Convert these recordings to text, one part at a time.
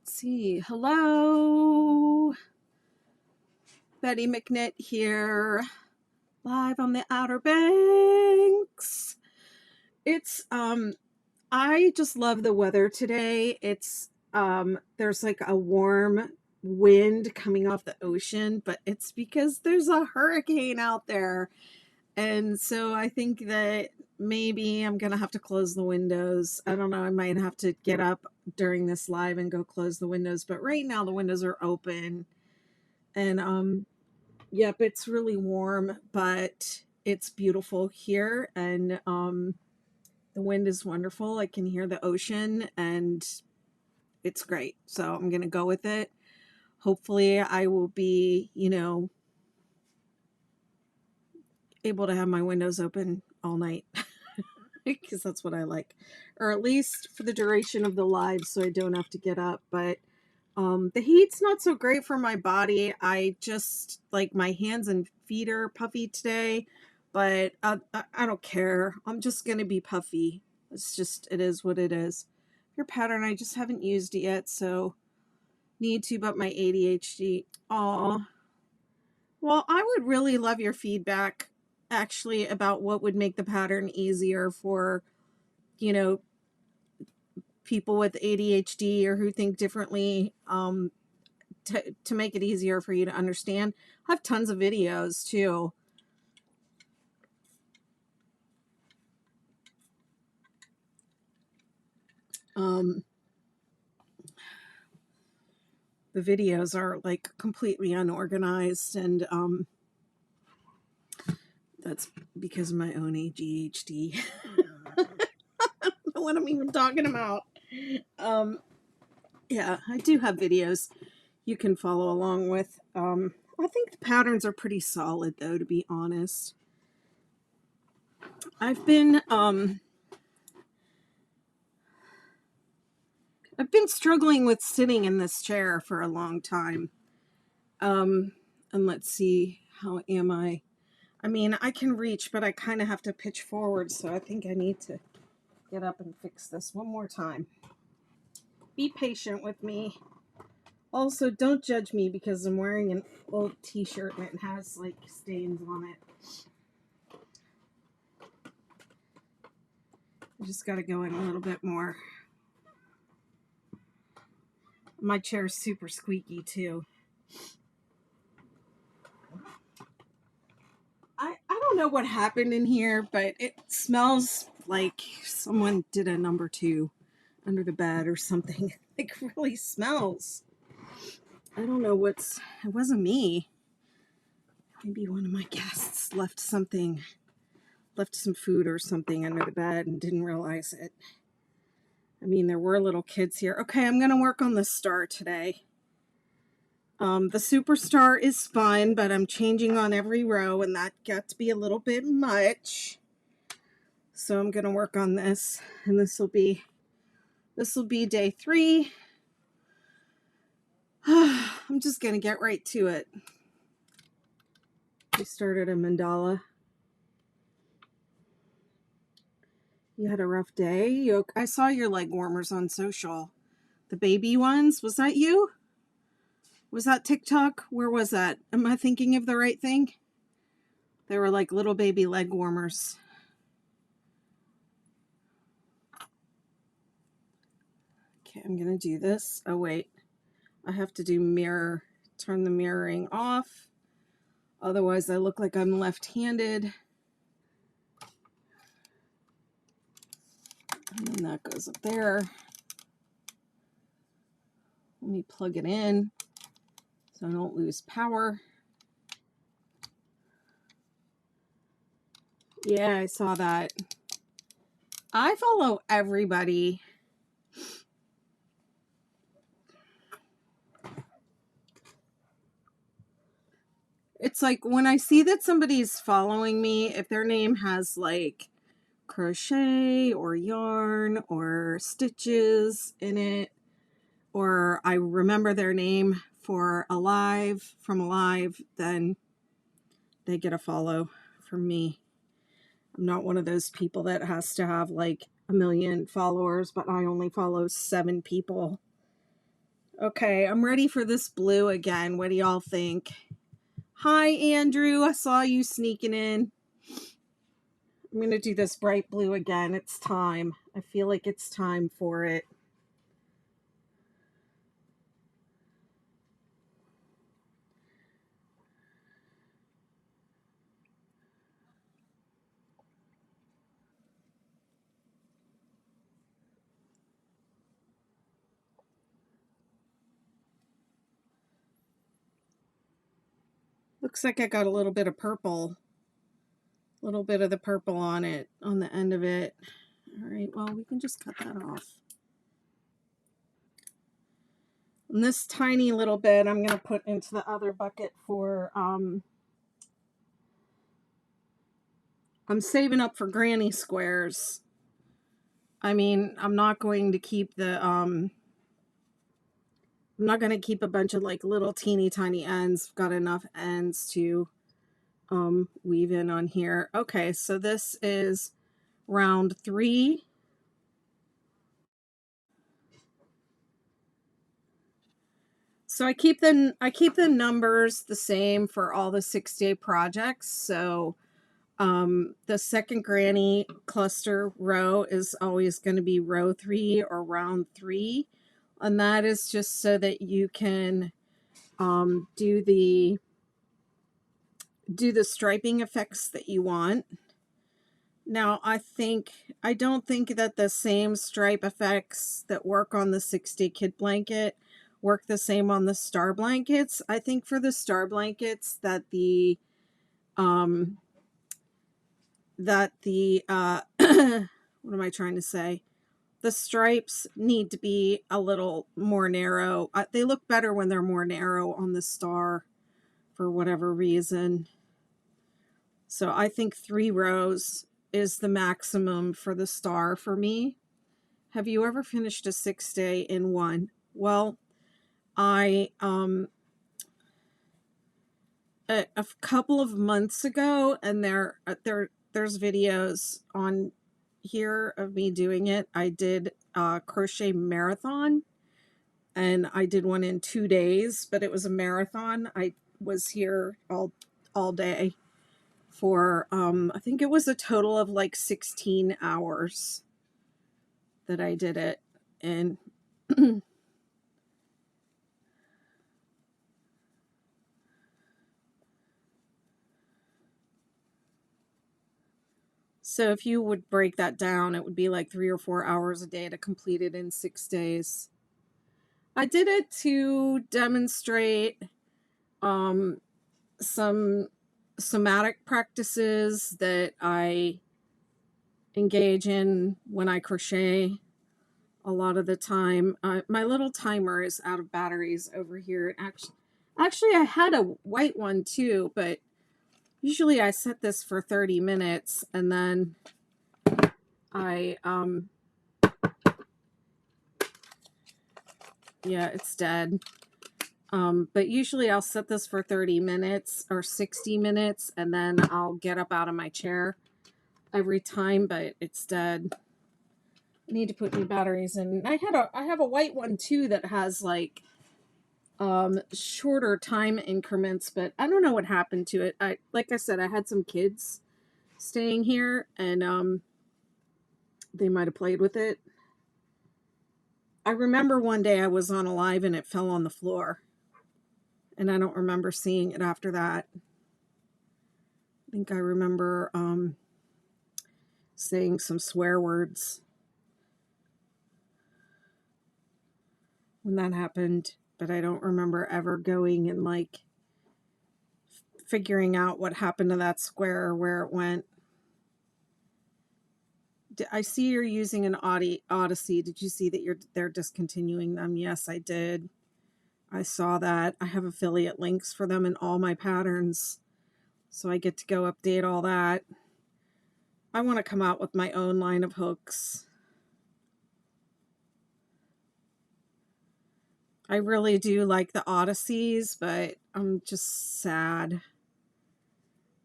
See. Hello. Betty McKnit here, live on the Outer Banks. It's I just love the weather today. It's there's like a warm wind coming off the ocean, but it's because there's a hurricane out there. And so I think that maybe I'm going to have to close the windows. I don't know. I might have to get up during this live and go close the windows. But right now the windows are open. And yep, it's really warm, but it's beautiful here. And the wind is wonderful. I can hear the ocean and it's great. So I'm going to go with it. Hopefully I will be, able to have my windows open all night because that's what I like, or at least for the duration of the live so I don't have to get up. But the heat's not so great for my body. I just like my hands and feet are puffy today, but I don't care. I'm just gonna be puffy. It is what it is. Your pattern, I just haven't used it yet, so need to, but my ADHD. Aw. Well, I would really love your feedback actually about what would make the pattern easier for, people with ADHD or who think differently, to make it easier for you to understand. I have tons of videos too. The videos are like completely unorganized, and that's because of my own ADHD. I don't know what I'm even talking about. Yeah, I do have videos you can follow along with. I think the patterns are pretty solid though, to be honest. I've been struggling with sitting in this chair for a long time. And let's see, how am I? I mean, I can reach, but I kind of have to pitch forward, so I think I need to get up and fix this one more time. Be patient with me. Also, don't judge me because I'm wearing an old t-shirt and it has like stains on it. I just got to go in a little bit more. My chair's super squeaky too. I don't know what happened in here, but it smells like someone did a number 2 under the bed or something. It really smells. I don't know it wasn't me. Maybe one of my guests left some food or something under the bed and didn't realize it. I mean, there were little kids here. Okay, I'm going to work on the star today. The superstar is fun, but I'm changing on every row, and that got to be a little bit much. So I'm going to work on this, and this will be day 3. I'm just going to get right to it. We started a mandala. You had a rough day? I saw your leg warmers on social. The baby ones? Was that you? Was that TikTok? Where was that? Am I thinking of the right thing? They were like little baby leg warmers. Okay, I'm going to do this. Oh, wait. I have to do turn the mirroring off. Otherwise, I look like I'm left-handed. And then that goes up there. Let me plug it in so I don't lose power. Yeah, I saw that. I follow everybody. It's like when I see that somebody's following me, if their name has like crochet or yarn or stitches in it, or I remember their name from a live, then they get a follow from me. I'm not one of those people that has to have like 1 million followers, but I only follow 7 people. Okay, I'm ready for this blue again. What do y'all think? Hi, Andrew. I saw you sneaking in. I'm going to do this bright blue again. It's time. I feel like it's time for it. Looks like I got a little bit of purple. A little bit of the purple on it, on the end of it. All right, well, we can just cut that off. And this tiny little bit I'm going to put into the other bucket for, I'm saving up for granny squares. I mean, I'm not going to keep the, I'm not going to keep a bunch of like little teeny tiny ends. I've got enough ends to weave in on here. Okay, so this is round 3. So I keep the numbers the same for all the 6-day projects. So the second granny cluster row is always going to be row 3 or round 3, and that is just so that you can do the striping effects that you want. Now I don't think that the same stripe effects that work on the 6-day kid blanket work the same on the star blankets. I think for the star blankets that the what am I trying to say? The stripes need to be a little more narrow. They look better when they're more narrow on the star for whatever reason. So I think 3 rows is the maximum for the star for me. Have you ever finished a 6-day in one? Well, I a couple of months ago, and there's videos on here of me doing it. I did a crochet marathon, and I did one in 2 days, but it was a marathon. I was here all day for I think it was a total of like 16 hours that I did it. And so if you would break that down, it would be like 3 or 4 hours a day to complete it in 6 days. I did it to demonstrate some somatic practices that I engage in when I crochet a lot of the time. My little timer is out of batteries over here. Actually, I had a white one too, but usually I set this for 30 minutes and then I, yeah, it's dead. But usually I'll set this for 30 minutes or 60 minutes and then I'll get up out of my chair every time, but it's dead. I need to put new batteries in. I have a white one too that has like shorter time increments, but I don't know what happened to it. Like I said, I had some kids staying here and they might have played with it. I remember one day I was on a live and it fell on the floor. And I don't remember seeing it after that. I think I remember saying some swear words when that happened, but I don't remember ever going and like figuring out what happened to that square or where it went. I see you're using an Odyssey. Did you see that they're discontinuing them? Yes, I did. I saw that. I have affiliate links for them in all my patterns, so I get to go update all that. I want to come out with my own line of hooks. I really do like the Odysseys, but I'm just sad.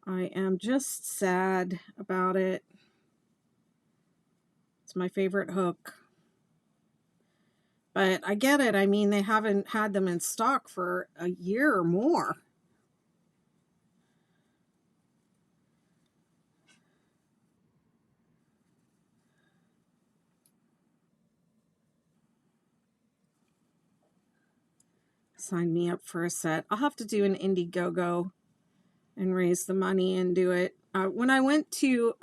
I am just sad about it. It's my favorite hook. But I get it. I mean, they haven't had them in stock for a year or more. Sign me up for a set. I'll have to do an Indiegogo and raise the money and do it. When I went to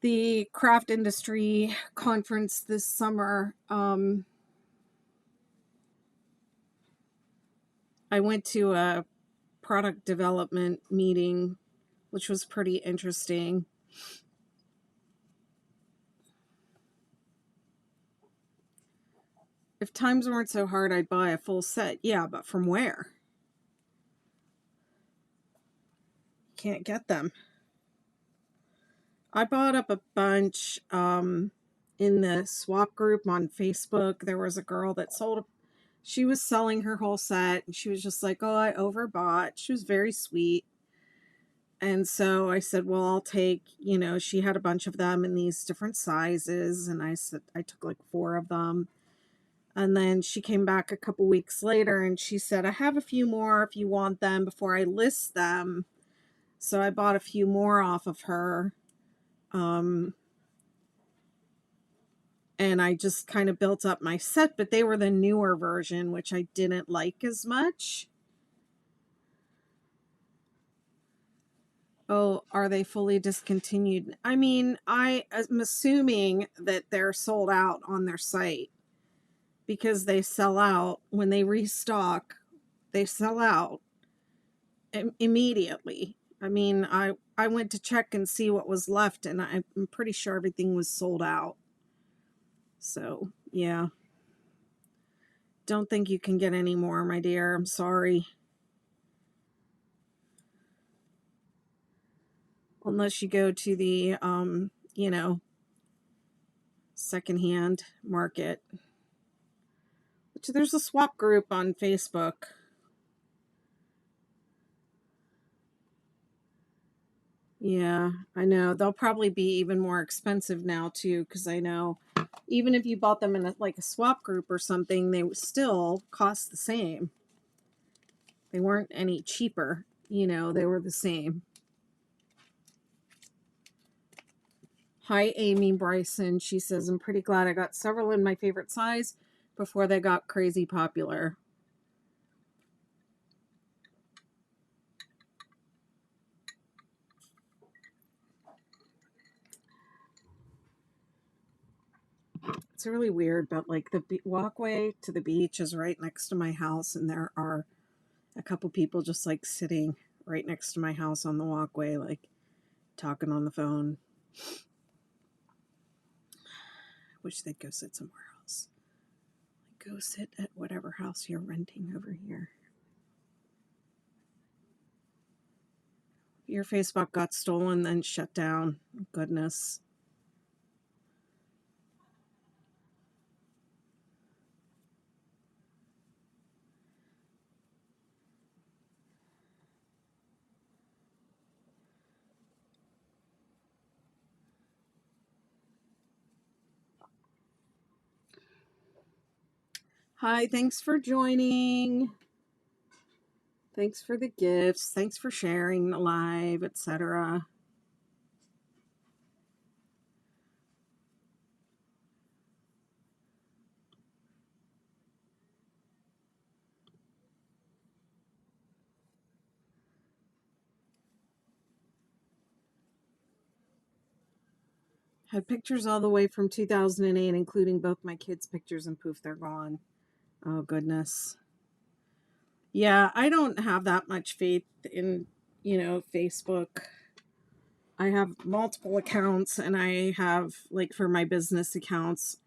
the craft industry conference this summer, I went to a product development meeting, which was pretty interesting. If times weren't so hard, I'd buy a full set. Yeah, but from where? Can't get them. I bought up a bunch in the swap group on Facebook. There was a girl that she was selling her whole set, and she was just like, oh, I overbought. She was very sweet. And so I said, well, I'll take, she had a bunch of them in these different sizes. And I said, I took like 4 of them. And then she came back a couple weeks later and she said, I have a few more if you want them before I list them. So I bought a few more off of her. And I just kind of built up my set, but they were the newer version, which I didn't like as much. Oh, are they fully discontinued? I mean, I am assuming that they're sold out on their site because they sell out when they restock. They sell out immediately. I mean, I went to check and see what was left, and I'm pretty sure everything was sold out. So, yeah. Don't think you can get any more, my dear. I'm sorry. Unless you go to the, secondhand market. Which there's a swap group on Facebook. Yeah, I know. They'll probably be even more expensive now, too, because I know even if you bought them in a swap group or something, they would still cost the same. They weren't any cheaper. They were the same. Hi, Amy Bryson. She says, I'm pretty glad I got several in my favorite size before they got crazy popular. It's really weird, but the walkway to the beach is right next to my house, and there are a couple people just sitting right next to my house on the walkway, talking on the phone. I wish they'd go sit somewhere else. Go sit at whatever house you're renting over here. Your Facebook got stolen, then shut down. Goodness. Hi, thanks for joining. Thanks for the gifts. Thanks for sharing the live, etc. Had pictures all the way from 2008, including both my kids' pictures, and poof, they're gone. Oh, goodness. Yeah, I don't have that much faith in, Facebook. I have multiple accounts, and I have, for my business accounts,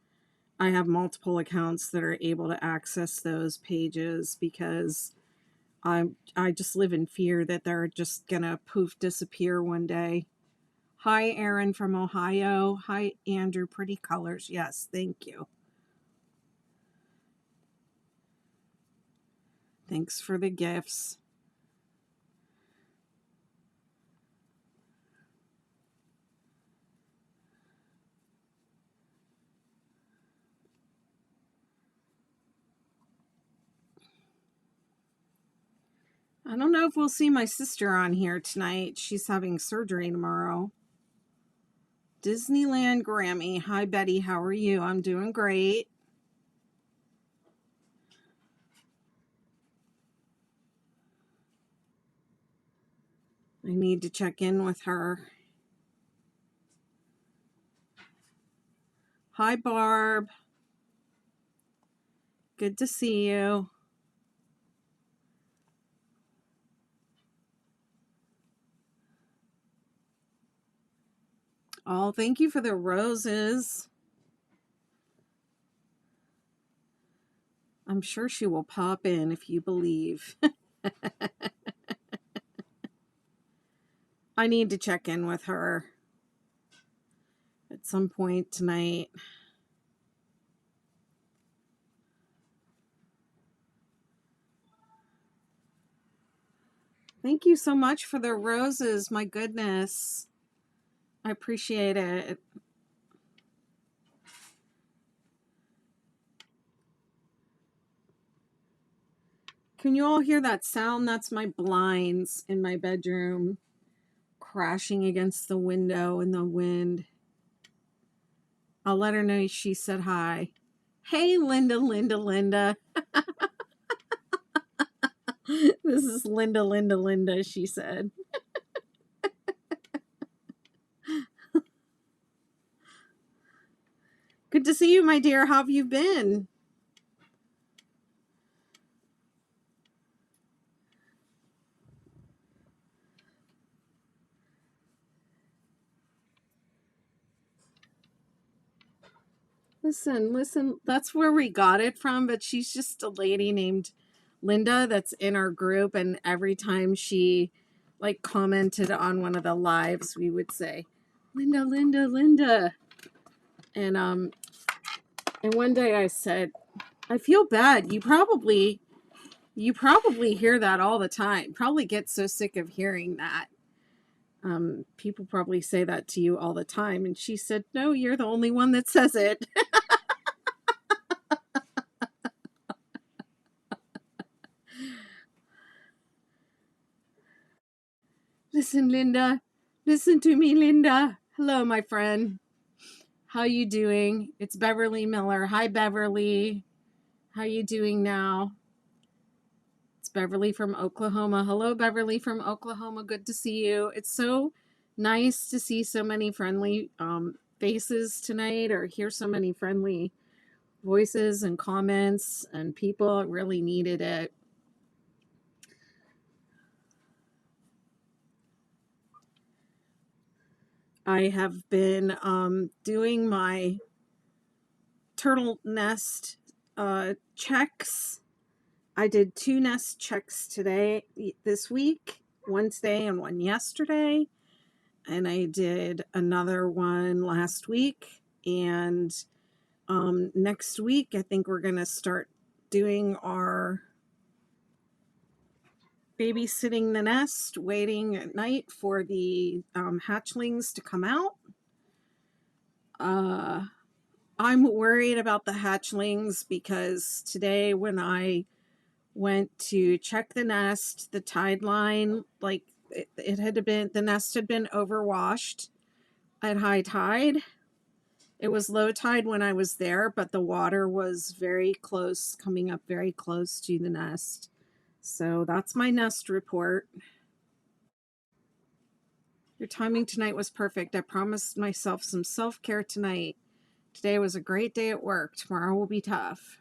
I have multiple accounts that are able to access those pages because I just live in fear that they're just gonna poof disappear one day. Hi, Aaron from Ohio. Hi, Andrew. Pretty colors. Yes, thank you. Thanks for the gifts. I don't know if we'll see my sister on here tonight. She's having surgery tomorrow. Disneyland Grammy. Hi, Betty. How are you? I'm doing great. I need to check in with her. Hi, Barb. Good to see you. Oh, thank you for the roses. I'm sure she will pop in if you believe. I need to check in with her at some point tonight. Thank you so much for the roses. My goodness. I appreciate it. Can you all hear that sound? That's my blinds in my bedroom crashing against the window in the wind. I'll let her know she said hi. Hey, Linda, Linda, Linda. This is Linda, Linda, Linda, she said. Good to see you, my dear. How have you been? Listen, that's where we got it from, but she's just a lady named Linda that's in our group, and every time she like commented on one of the lives, we would say, Linda, Linda, Linda. And one day I said, I feel bad. You probably hear that all the time. Probably get so sick of hearing that. People probably say that to you all the time. And she said, no, you're the only one that says it. Listen, Linda. Listen to me, Linda. Hello, my friend. How you doing? It's Beverly Miller. Hi, Beverly. How you doing now? It's Beverly from Oklahoma. Hello, Beverly from Oklahoma. Good to see you. It's so nice to see so many friendly faces tonight, or hear so many friendly voices and comments and people. It really needed it. I have been doing my turtle nest checks. I did 2 nest checks this week, one today and one yesterday. And I did another one last week. And next week, I think we're going to start doing our babysitting the nest, waiting at night for the hatchlings to come out. I'm worried about the hatchlings because today when I went to check the nest, the tide line, like the nest had been overwashed at high tide. It was low tide when I was there, but the water was very close, coming up very close to the nest. So that's my nest report. Your timing tonight was perfect. I promised myself some self-care tonight. Today was a great day at work. Tomorrow will be tough.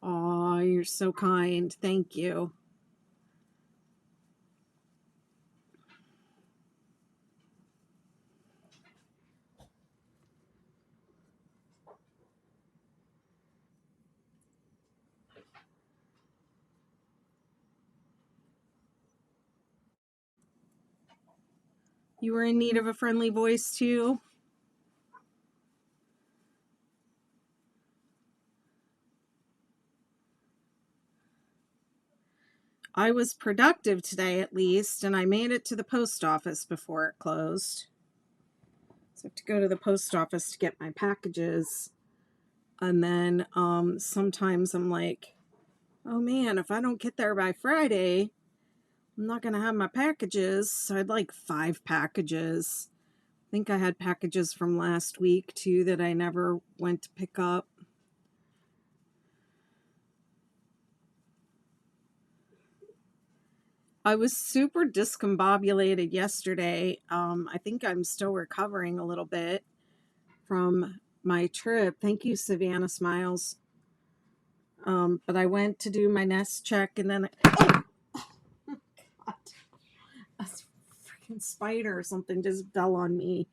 Oh, you're so kind. Thank you. You were in need of a friendly voice too? I was productive today at least, and I made it to the post office before it closed. So I have to go to the post office to get my packages. And then sometimes I'm like, oh man, if I don't get there by Friday, I'm not going to have my packages. So I'd like 5 packages. I think I had packages from last week too that I never went to pick up. I was super discombobulated yesterday. I think I'm still recovering a little bit from my trip. Thank you, Savannah Smiles. But I went to do my nest check and then oh God, a freaking spider or something just fell on me.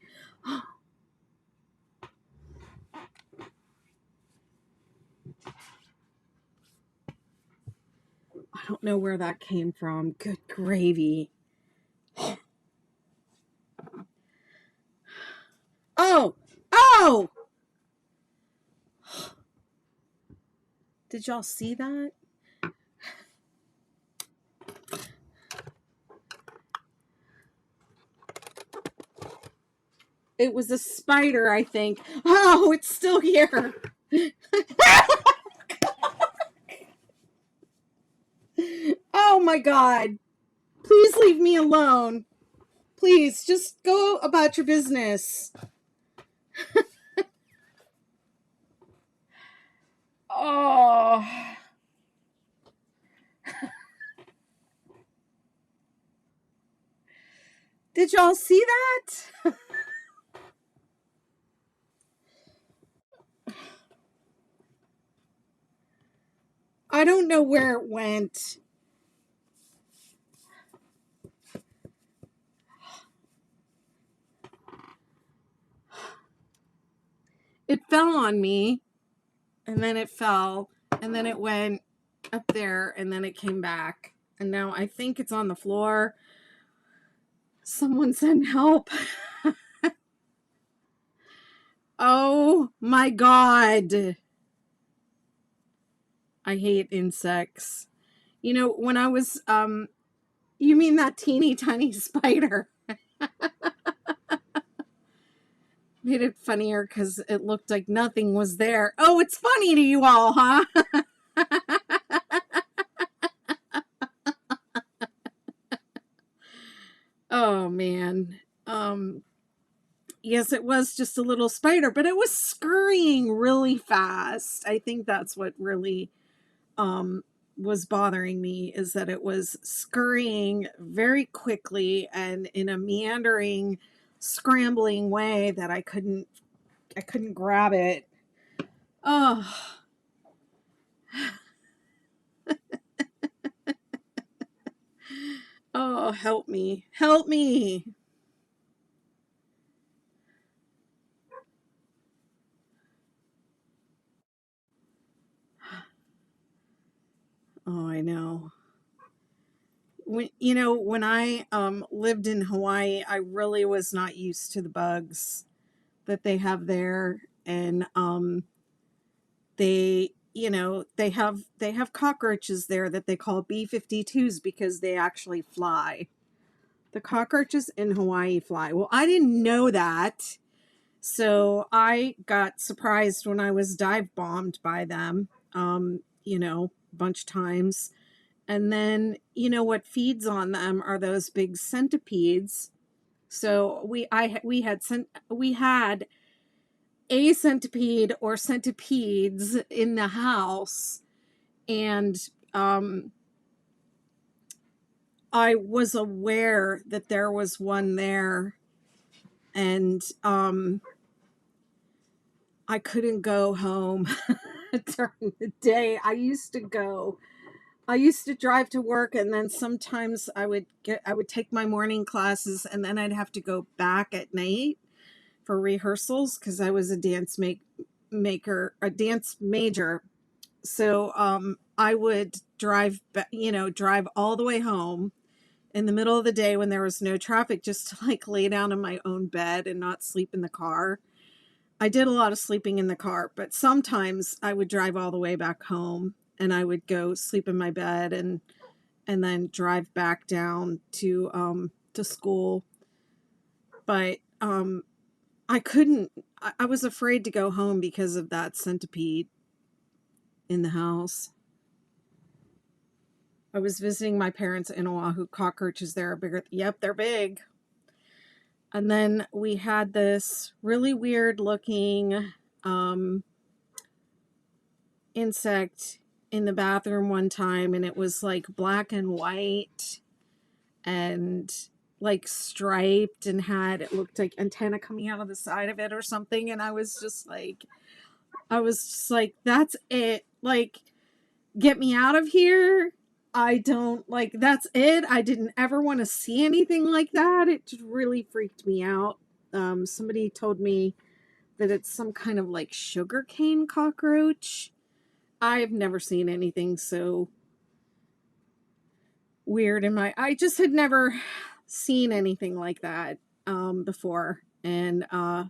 I don't know where that came from. Good gravy. Oh! Oh! Did y'all see that? It was a spider, I think. Oh, it's still here. Oh my God. Please leave me alone. Please, just go about your business. Oh. Did y'all see that? I don't know where it went. It fell on me, and then it fell, and then it went up there, and then it came back. And now I think it's on the floor. Someone send help. Oh my God. I hate insects. You know, when I was, you mean that teeny tiny spider? Made it funnier because it looked like nothing was there. Oh, it's funny to you all, huh? Oh, man. Yes, it was just a little spider, but it was scurrying really fast. I think that's what really was bothering me, is that it was scurrying very quickly and in a meandering, scrambling way that I couldn't grab it. Oh. Oh, help me. Help me. Oh, I know. When I lived in Hawaii, I really was not used to the bugs that they have there, and they have cockroaches there that they call B-52s because they actually fly. The cockroaches in Hawaii fly. Well, I didn't know that. So I got surprised when I was dive bombed by them, a bunch of times. And then, what feeds on them are those big centipedes. So we had a centipede or centipedes in the house, and I was aware that there was one there, and I couldn't go home during the day. I used to drive to work, and then sometimes I would take my morning classes, and then I'd have to go back at night for rehearsals because I was a dance major. So I would drive all the way home in the middle of the day when there was no traffic, just to like lay down in my own bed and not sleep in the car. I did a lot of sleeping in the car, but sometimes I would drive all the way back home and I would go sleep in my bed and then drive back down to school. But I couldn't. I was afraid to go home because of that centipede in the house. I was visiting my parents in Oahu. Cockroaches there are bigger. Yep, they're big. And then we had this really weird looking insect in the bathroom one time, and it was like black and white and like striped and had, it looked like antenna coming out of the side of it or something. And I was just like, that's it. Like, get me out of here. I don't like, that's it. I didn't ever want to see anything like that. It just really freaked me out. Somebody told me that it's some kind of like sugarcane cockroach. I've never seen anything so weird I just had never seen anything like that before. And I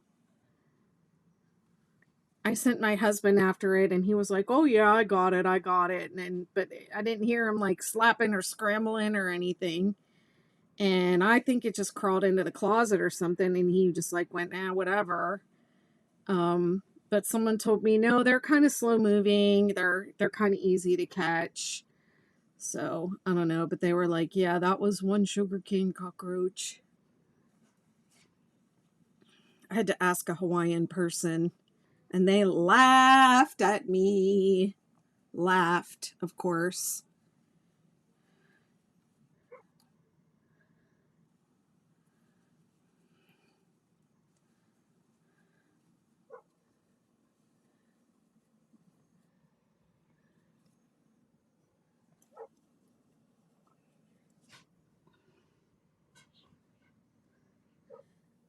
sent my husband after it, and he was like, "Oh yeah, I got it. But I didn't hear him like slapping or scrambling or anything. And I think it just crawled into the closet or something, and he just like went, whatever. But someone told me, no, they're kind of slow moving. They're kind of easy to catch. So I don't know, but they were like, yeah, that was one sugarcane cockroach. I had to ask a Hawaiian person, and they laughed at me. Laughed, of course.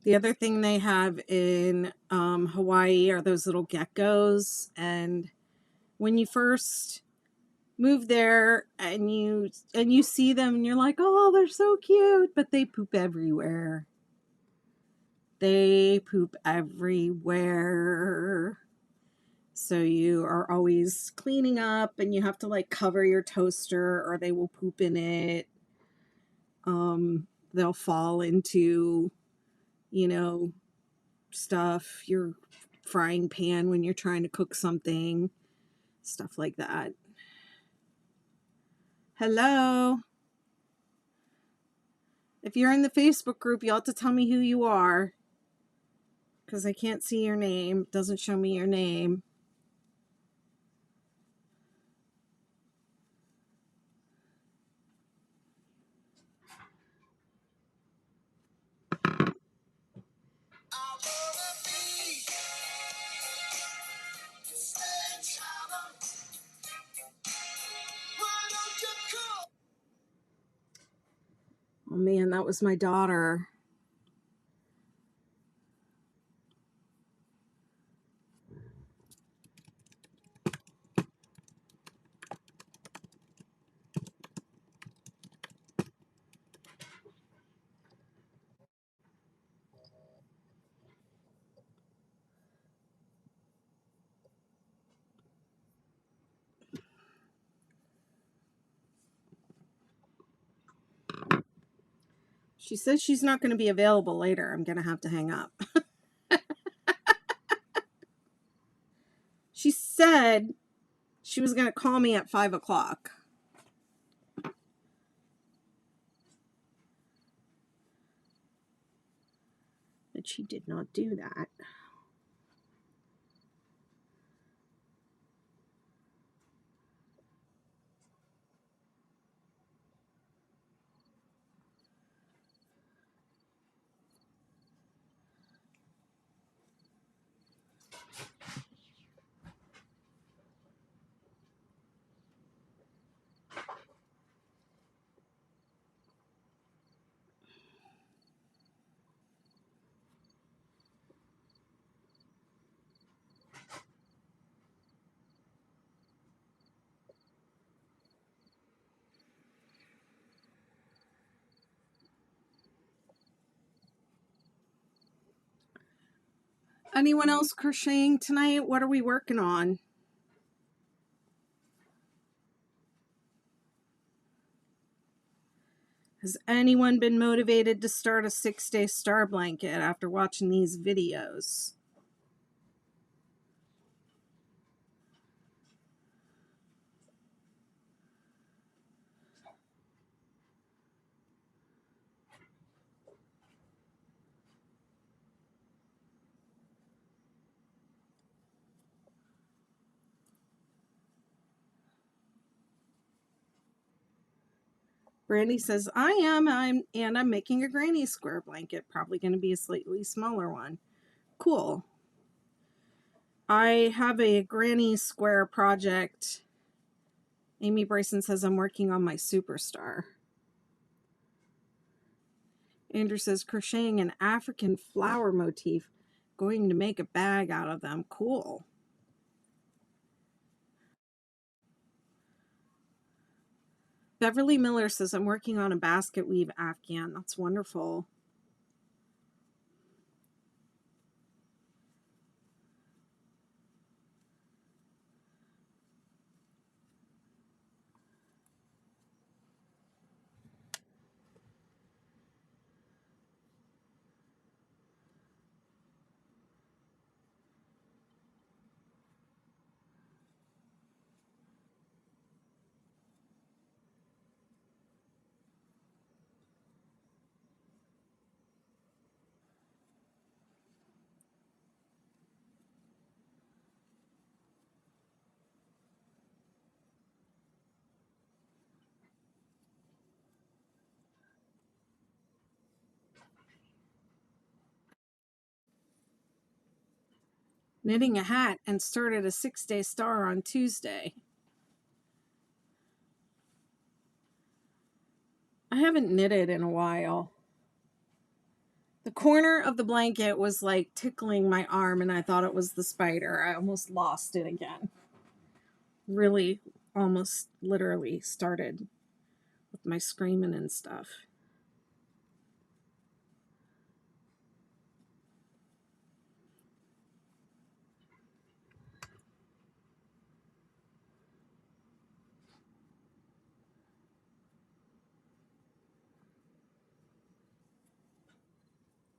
The other thing they have in Hawaii are those little geckos. And when you first move there and you see them and you're like, oh, they're so cute, but they poop everywhere. They poop everywhere. So you are always cleaning up, and you have to like cover your toaster or they will poop in it. They'll fall into, stuff, your frying pan when you're trying to cook something, stuff like that. Hello. If you're in the Facebook group, you'll have to tell me who you are, because I can't see your name. It doesn't show me your name. Oh man, that was my daughter. She says she's not going to be available later. I'm going to have to hang up. She said she was going to call me at 5 o'clock. But she did not do that. Anyone else crocheting tonight? What are we working on? Has anyone been motivated to start a 6-day star blanket after watching these videos? Brandy says, I'm making a granny square blanket, probably going to be a slightly smaller one. Cool. I have a granny square project. Amy Bryson says, I'm working on my superstar. Andrew says, crocheting an African flower motif, going to make a bag out of them. Cool. Beverly Miller says, I'm working on a basket weave Afghan. That's wonderful. Knitting a hat and started a 6-day star on Tuesday. I haven't knitted in a while. The corner of the blanket was like tickling my arm and I thought it was the spider. I almost lost it again. Really, almost literally started with my screaming and stuff.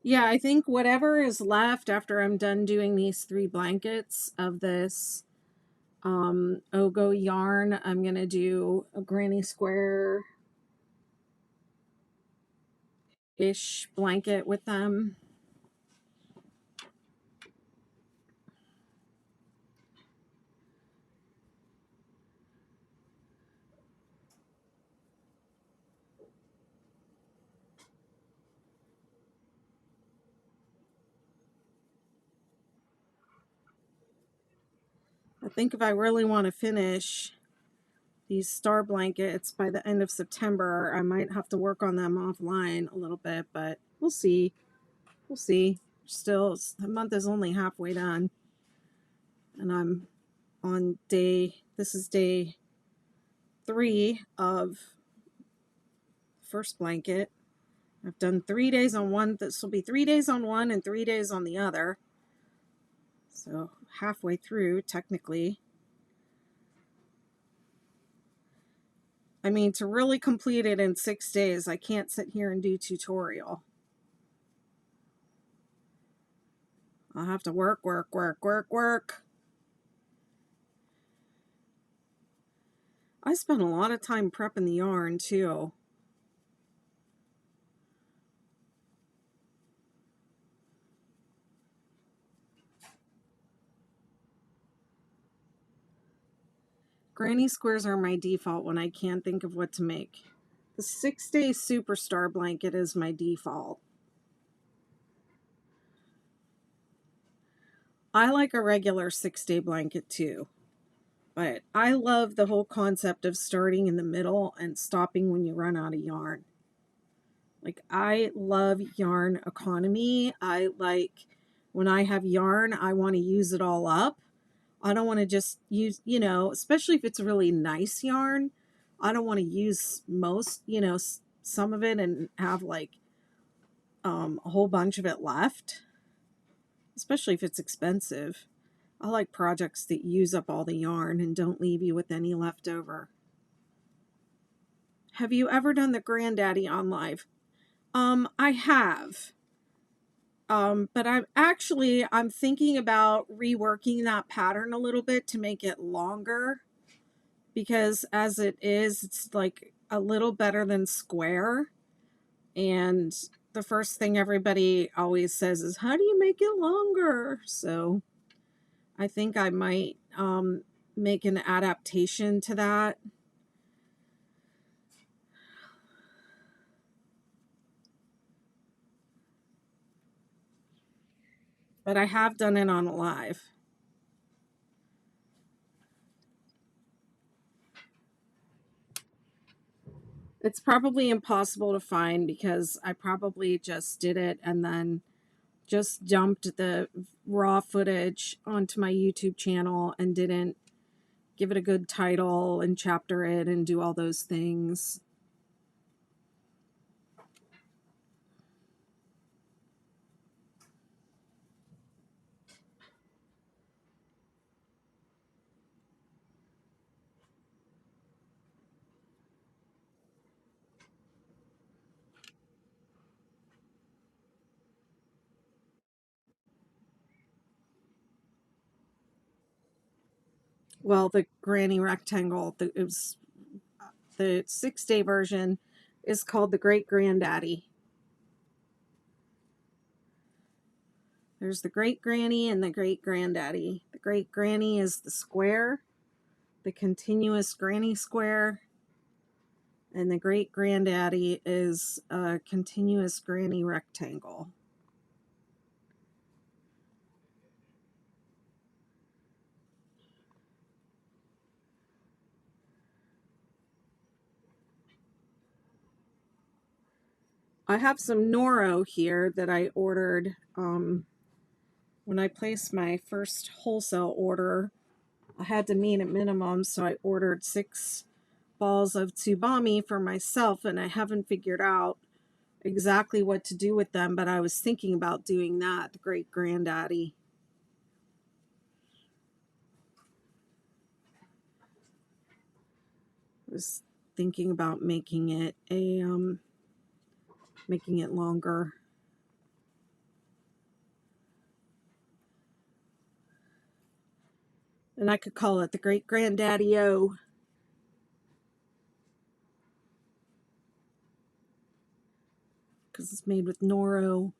Yeah, I think whatever is left after I'm done doing these 3 blankets of this Ogo yarn, I'm going to do a granny square-ish blanket with them. I think if I really want to finish these star blankets by the end of September, I might have to work on them offline a little bit, but we'll see. We'll see. Still, the month is only halfway done. And I'm on this is day 3 of first blanket. I've done 3 days on one. This will be 3 days on one and 3 days on the other. So halfway through, technically. I mean, to really complete it in 6 days, I can't sit here and do tutorial. I'll have to work. I spent a lot of time prepping the yarn, too. Granny squares are my default when I can't think of what to make. The 6-day superstar blanket is my default. I like a regular 6-day blanket too, but I love the whole concept of starting in the middle and stopping when you run out of yarn. Like, I love yarn economy. I like when I have yarn, I want to use it all up. I don't want to just use, especially if it's really nice yarn, I don't want to use most, some of it and have like a whole bunch of it left, especially if it's expensive. I like projects that use up all the yarn and don't leave you with any left over. Have you ever done the Granddaddy on live? I have. But I'm thinking about reworking that pattern a little bit to make it longer, because as it is, it's like a little better than square. And the first thing everybody always says is, how do you make it longer? So I think I might make an adaptation to that. but I have done it on a live. It's probably impossible to find because I probably just did it and then just dumped the raw footage onto my YouTube channel and didn't give it a good title and chapter it and do all those things. Well, the granny rectangle, it was the 6-day version is called the Great Granddaddy. There's the Great Granny and the Great Granddaddy. The Great Granny is the square, the continuous granny square, and the Great Granddaddy is a continuous granny rectangle. I have some Noro here that I ordered when I placed my first wholesale order. I had to meet a minimum, so I ordered 6 balls of Tsubami for myself, and I haven't figured out exactly what to do with them, but I was thinking about doing that, the Great Granddaddy. I was thinking about making it longer. And I could call it the Great Granddaddy-O. Because it's made with Noro.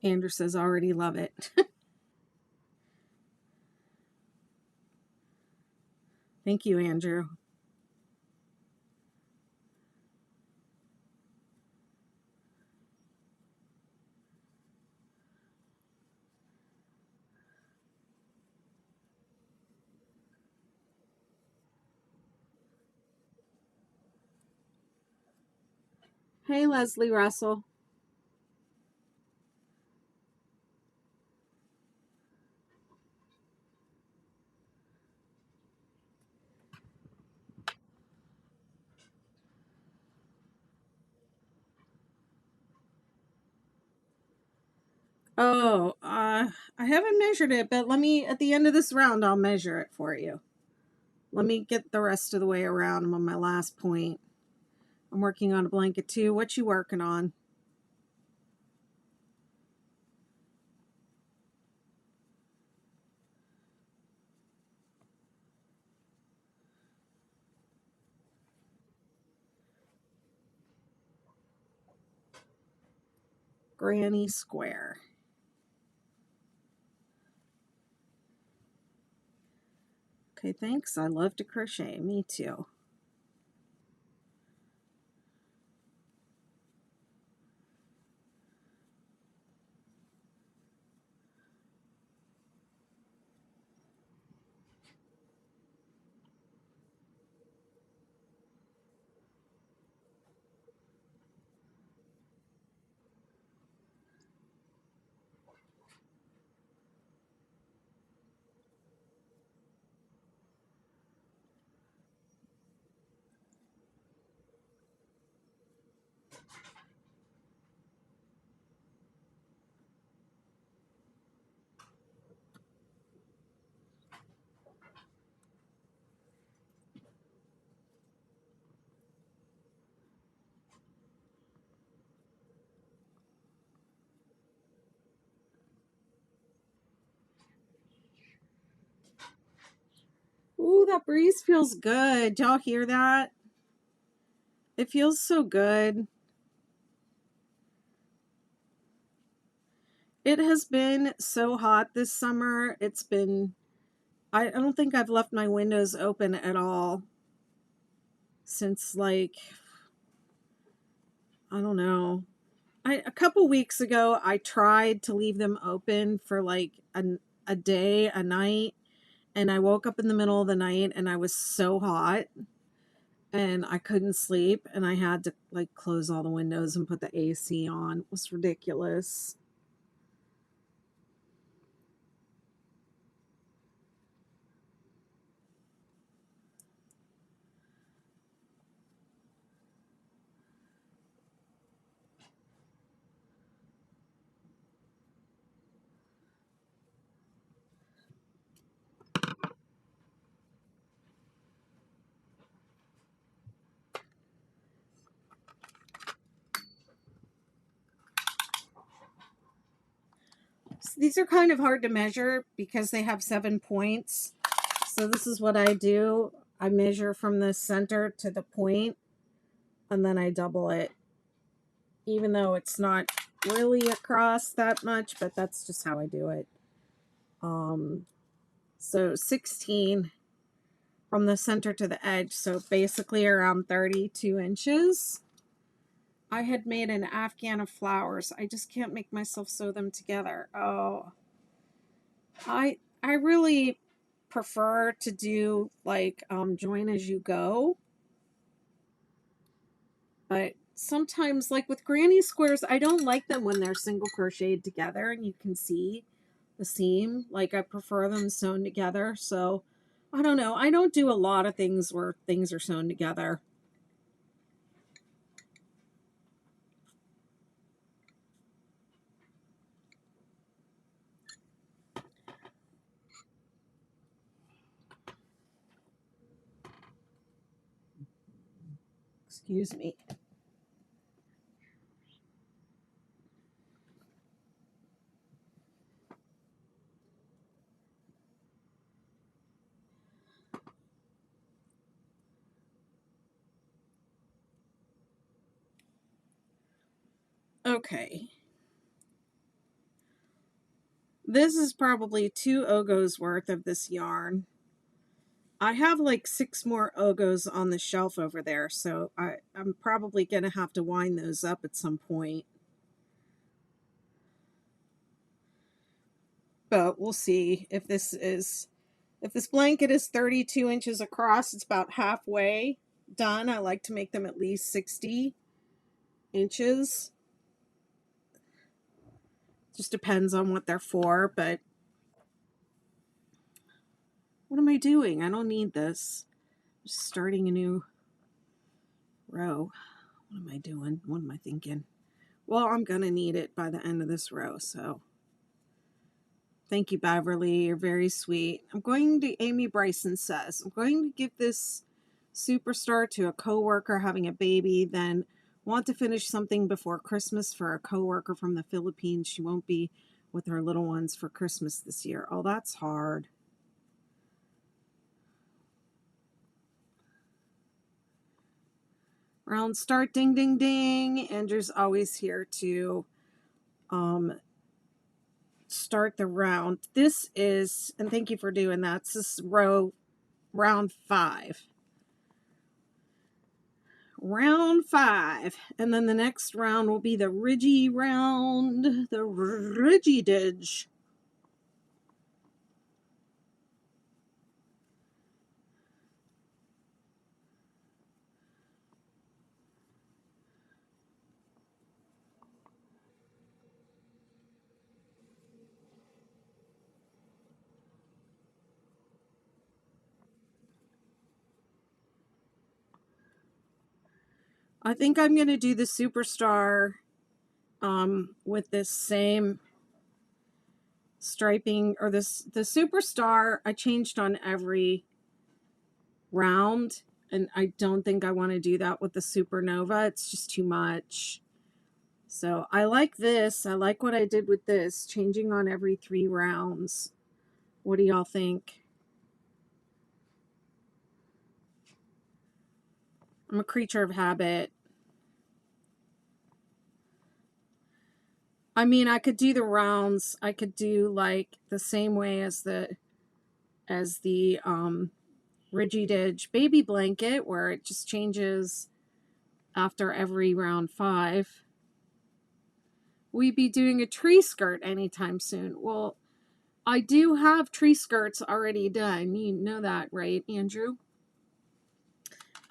Andrew says, already love it. Thank you, Andrew. Hey, Leslie Russell. Oh, I haven't measured it, but let me, at the end of this round, I'll measure it for you. Let me get the rest of the way around. I'm on my last point. I'm working on a blanket too. What you working on? Granny square. Okay, thanks. I love to crochet. Me too. Ooh, that breeze feels good. Y'all hear that? It feels so good. It has been so hot this summer. It's been, I don't think I've left my windows open at all since, like, I don't know. A couple weeks ago, I tried to leave them open for like a day, a night, and I woke up in the middle of the night and I was so hot and I couldn't sleep and I had to like close all the windows and put the AC on. It was ridiculous. So these are kind of hard to measure because they have 7 points. So this is what I do. I measure from the center to the point and then I double it. Even though it's not really across that much, but that's just how I do it. So 16 from the center to the edge, so basically around 32 inches. I had made an afghan of flowers. I just can't make myself sew them together. Oh, I really prefer to do like join as you go, but sometimes like with granny squares, I don't like them when they're single crocheted together and you can see the seam. Like I prefer them sewn together. So I don't know. I don't do a lot of things where things are sewn together. Excuse me. Okay. This is probably 2 Ogos worth of this yarn. I have like 6 more Ogos on the shelf over there, so I'm probably going to have to wind those up at some point. But we'll see if this blanket is 32 inches across, it's about halfway done. I like to make them at least 60 inches. Just depends on what they're for, but what am I doing? I don't need this. I'm just starting a new row. What am I doing? What am I thinking? Well, I'm going to need it by the end of this row, so thank you, Beverly. You're very sweet. I'm going to, Amy Bryson says, I'm going to give this superstar to a coworker having a baby, then want to finish something before Christmas for a coworker from the Philippines. She won't be with her little ones for Christmas this year. Oh, that's hard. Round start, ding, ding, ding. Andrew's always here to start the round. This is, and thank you for doing that. This is round 5. Round 5. And then the next round will be the Ridgy round, the Ridgy Didge. I think I'm going to do the Superstar with this same striping, or the Superstar I changed on every round, and I don't think I want to do that with the Supernova. It's just too much. So I like this. I like what I did with this, changing on every 3 rounds. What do y'all think? I'm a creature of habit. I mean, I could do the rounds. I could do like the same way as the Ridgy Didge baby blanket, where it just changes after every round 5. We be doing a tree skirt anytime soon. Well, I do have tree skirts already done. You know that, right, Andrew?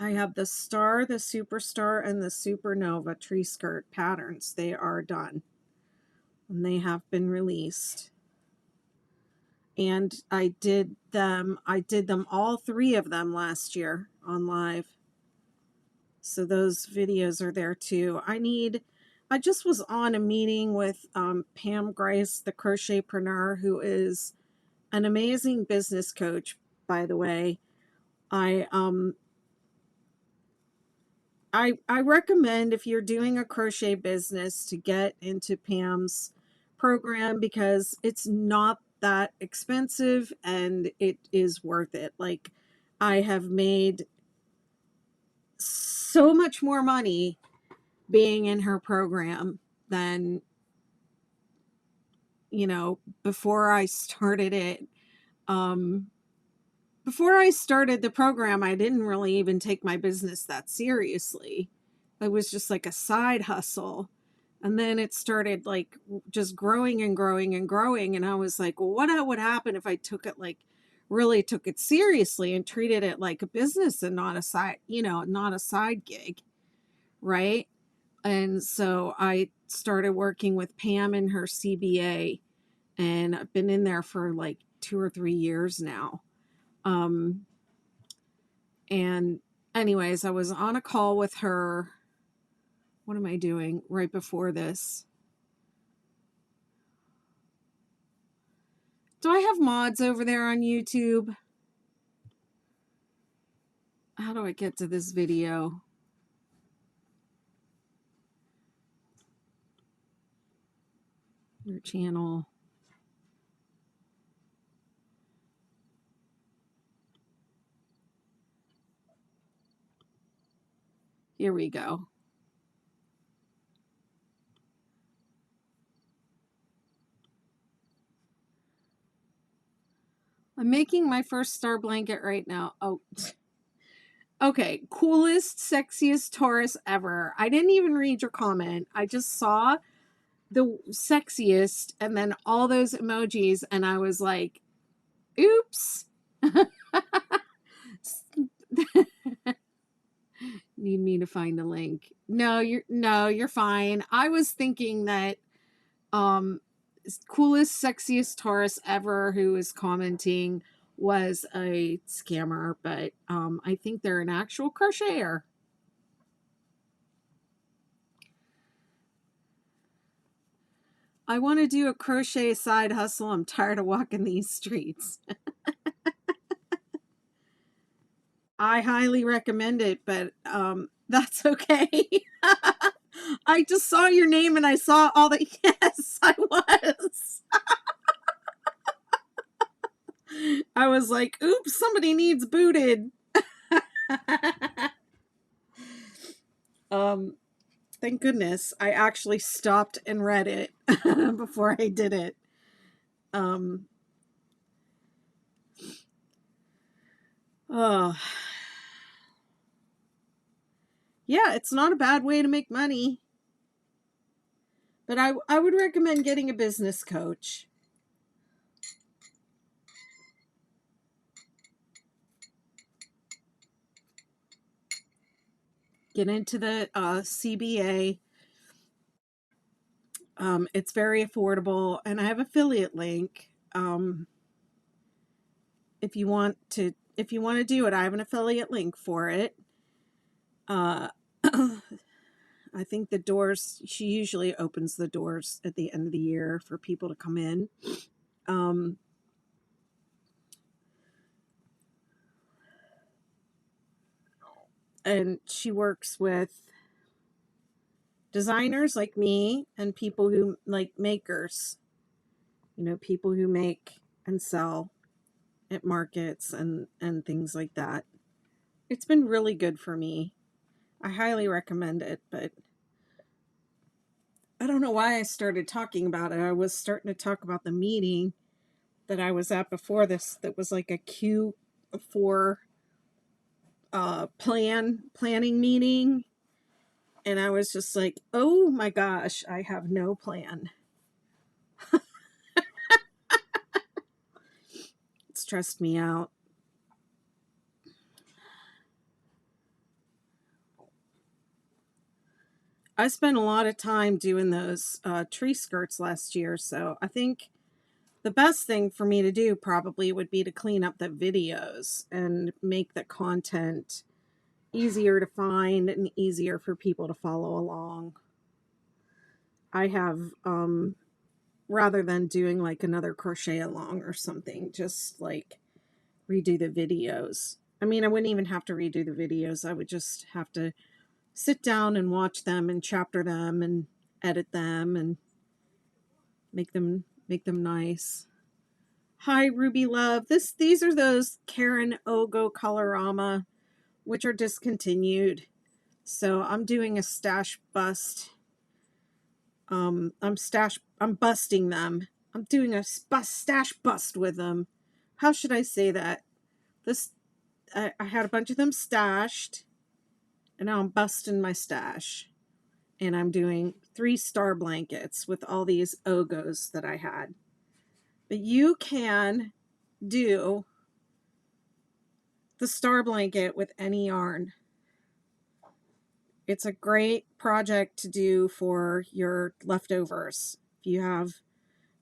I have the Star, the Superstar, and the Supernova tree skirt patterns. They are done. And they have been released. And I did them all 3 of them last year on live. So those videos are there too. I just was on a meeting with Pam Grice, the crochetpreneur, who is an amazing business coach, by the way. I recommend, if you're doing a crochet business, to get into Pam's program, because it's not that expensive and it is worth it. Like, I have made so much more money being in her program than, before I started it. Before I started the program, I didn't really even take my business that seriously. It was just like a side hustle. And then it started like just growing and growing and growing. And I was like, well, what would happen if I really took it seriously and treated it like a business and not a side gig. Right. And so I started working with Pam in her CBA, and I've been in there for like 2 or 3 years now. And anyways, I was on a call with her. What am I doing right before this? Do I have mods over there on YouTube? How do I get to this video? Your channel. Here we go. I'm making my first star blanket right now. Oh, okay. Coolest, sexiest Taurus ever. I didn't even read your comment. I just saw the sexiest and then all those emojis, and I was like, oops. Need me to find a link. No, you're fine. I was thinking that coolest, sexiest Taurus ever who is commenting was a scammer, but I think they're an actual crocheter. I want to do a crochet side hustle. I'm tired of walking these streets. I highly recommend it, but that's okay. I just saw your name and I saw all the yes, I was. I was like, oops, somebody needs booted. Thank goodness I actually stopped and read it before I did it. Yeah, it's not a bad way to make money. But I would recommend getting a business coach. Get into the CBA. It's very affordable, and I have affiliate link. If you want to do it, I have an affiliate link for it. I think the doors, she usually opens the doors at the end of the year for people to come in. And she works with designers like me and people who like makers, people who make and sell at markets and things like that. It's been really good for me. I highly recommend it, but I don't know why I started talking about it. I was starting to talk about the meeting that I was at before this that was like a Q4 planning meeting. And I was just like, oh my gosh, I have no plan. It stressed me out. I spent a lot of time doing those tree skirts last year, so I think the best thing for me to do probably would be to clean up the videos and make the content easier to find and easier for people to follow along. I have, rather than doing like another crochet along or something, just like redo the videos. I mean, I wouldn't even have to redo the videos. I would just have to sit down and watch them and chapter them and edit them and make them nice. Hi, Ruby Love. These are those Caron Ogo Colorama, which are discontinued. So I'm doing a stash bust. I'm busting them. I'm doing a stash bust with them. How should I say that? I had a bunch of them stashed, and now I'm busting my stash. And I'm doing 3 star blankets with all these Ogos that I had. But you can do the star blanket with any yarn. It's a great project to do for your leftovers. If you have,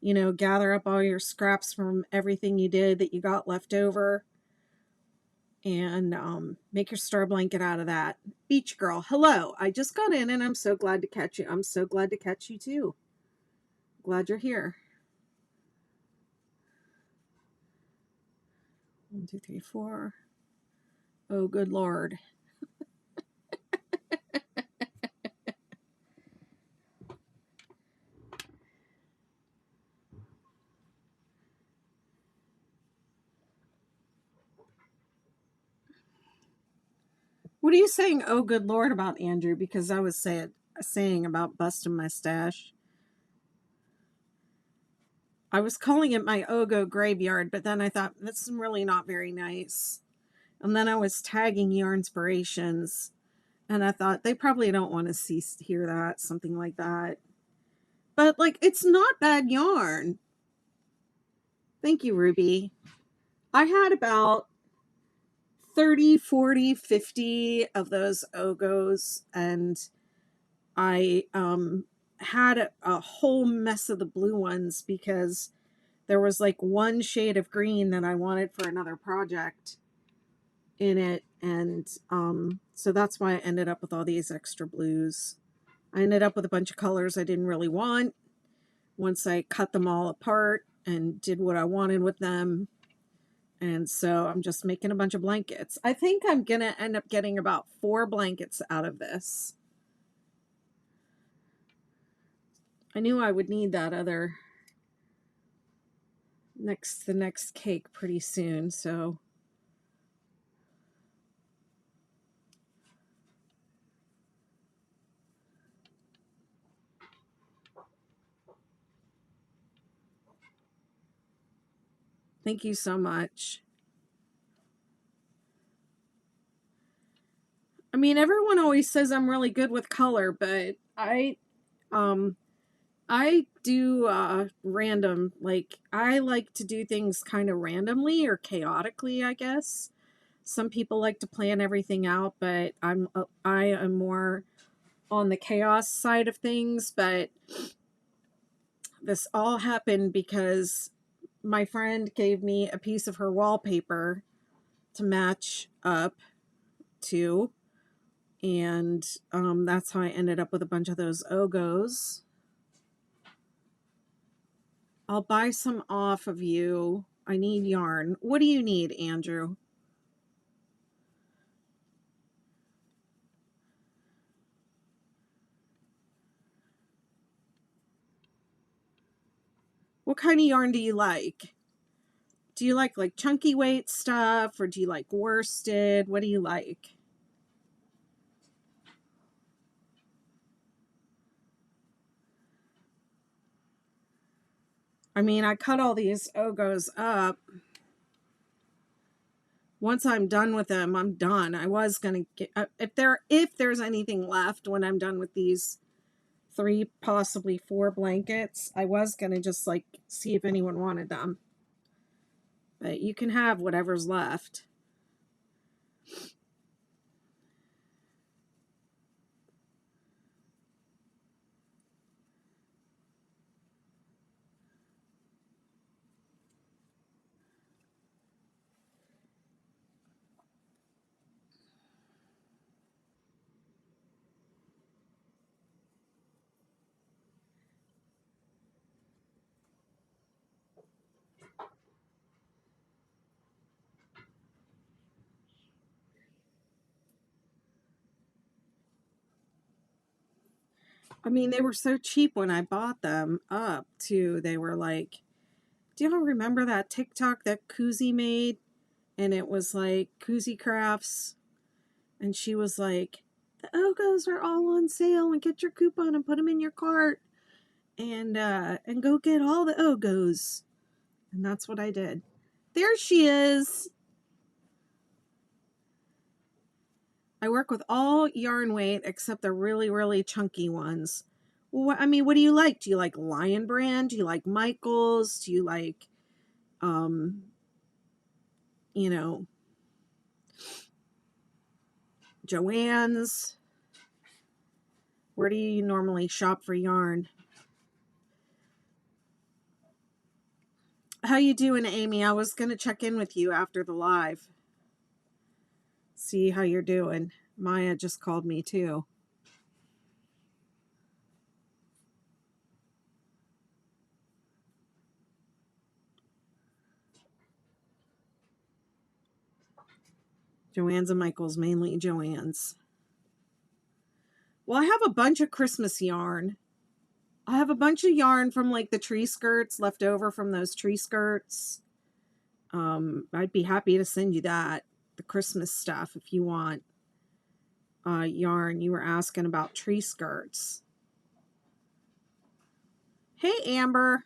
you know, gather up all your scraps from everything you did that you got left over and make your star blanket out of that. Beach Girl, hello. I just got in and I'm so glad to catch you. I'm so glad to catch you too. Glad you're here. 1, 2, 3, 4. Oh, good Lord. What are you saying, oh, good Lord, about, Andrew? Because I was saying about busting my stash. I was calling it my Ogo graveyard, but then I thought, that's really not very nice. And then I was tagging Yarnspirations, and I thought, they probably don't want to hear that, something like that. But, like, it's not bad yarn. Thank you, Ruby. I had about 30, 40, 50 of those Ogos, and I had a whole mess of the blue ones because there was like one shade of green that I wanted for another project in it, and so that's why I ended up with all these extra blues. I ended up with a bunch of colors I didn't really want once I cut them all apart and did what I wanted with them. And so I'm just making a bunch of blankets. I think I'm going to end up getting about 4 blankets out of this. I knew I would need that other the next cake pretty soon, so thank you so much. I mean, everyone always says I'm really good with color, but I do random, like I like to do things kind of randomly or chaotically, I guess. Some people like to plan everything out, but I am more on the chaos side of things. But this all happened because my friend gave me a piece of her wallpaper to match up to, and that's how I ended up with a bunch of those Ogos. I'll buy some off of you. I need yarn. What do you need, Andrew? What kind of yarn do you like? Do you like chunky weight stuff, or do you like worsted? What do you like? I mean, I cut all these Ogos up. Once I'm done with them, I'm done. I was going to get, if there's anything left when I'm done with these 3, possibly 4 blankets, I was going to just like see if anyone wanted them. But you can have whatever's left. I mean, they were so cheap when I bought them up, too. They were like, do y'all remember that TikTok that Koozie made? And it was like Koozie Crafts. And she was like, the Ogos are all on sale and get your coupon and put them in your cart. And go get all the Ogos. And that's what I did. There she is. I work with all yarn weight except the really, really chunky ones. Well, I mean, what do you like? Do you like Lion Brand? Do you like Michaels? Do you like, you know, Joann's? Where do you normally shop for yarn? How you doing, Amy? I was going to check in with you after the live. See how you're doing. Maya just called me too. Joann's and Michael's, mainly Joann's. Well, I have a bunch of Christmas yarn. I have a bunch of yarn from like the tree skirts left over from those tree skirts. I'd be happy to send you that, the Christmas stuff, if you want yarn. You were asking about tree skirts. Hey, Amber.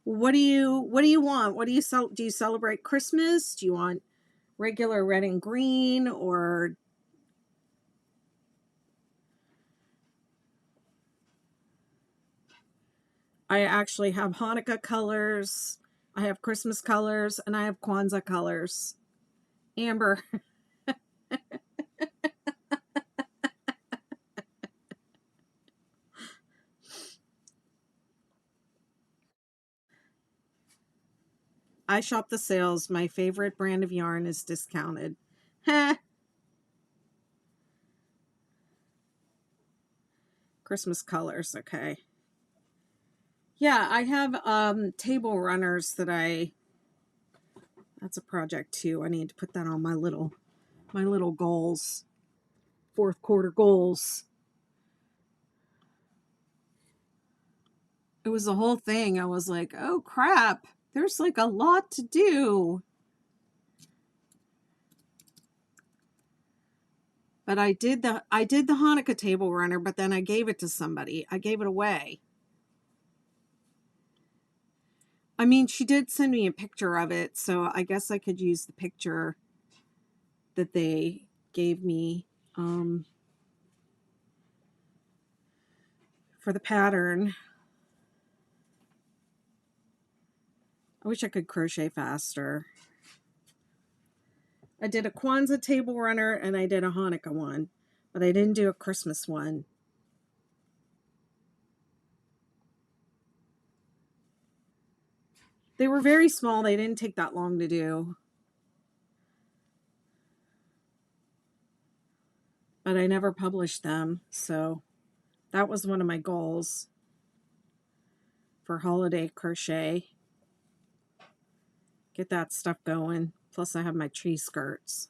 What do you want? What do you celebrate Christmas? Do you want regular red and green, or I actually have Hanukkah colors, I have Christmas colors, and I have Kwanzaa colors. Amber. I shop the sales. My favorite brand of yarn is Discounted. Christmas colors, okay. Yeah, I have table runners that that's a project too. I need to put that on my little goals. 4th quarter goals. It was the whole thing. I was like, oh crap, there's like a lot to do. But I did the Hanukkah table runner, but then I gave it to somebody. I gave it away. I mean, she did send me a picture of it, so I guess I could use the picture that they gave me for the pattern. I wish I could crochet faster. I did a Kwanzaa table runner and I did a Hanukkah one, but I didn't do a Christmas one. They were very small. They didn't take that long to do. But I never published them, so that was one of my goals for holiday crochet. Get that stuff going. Plus I have my tree skirts.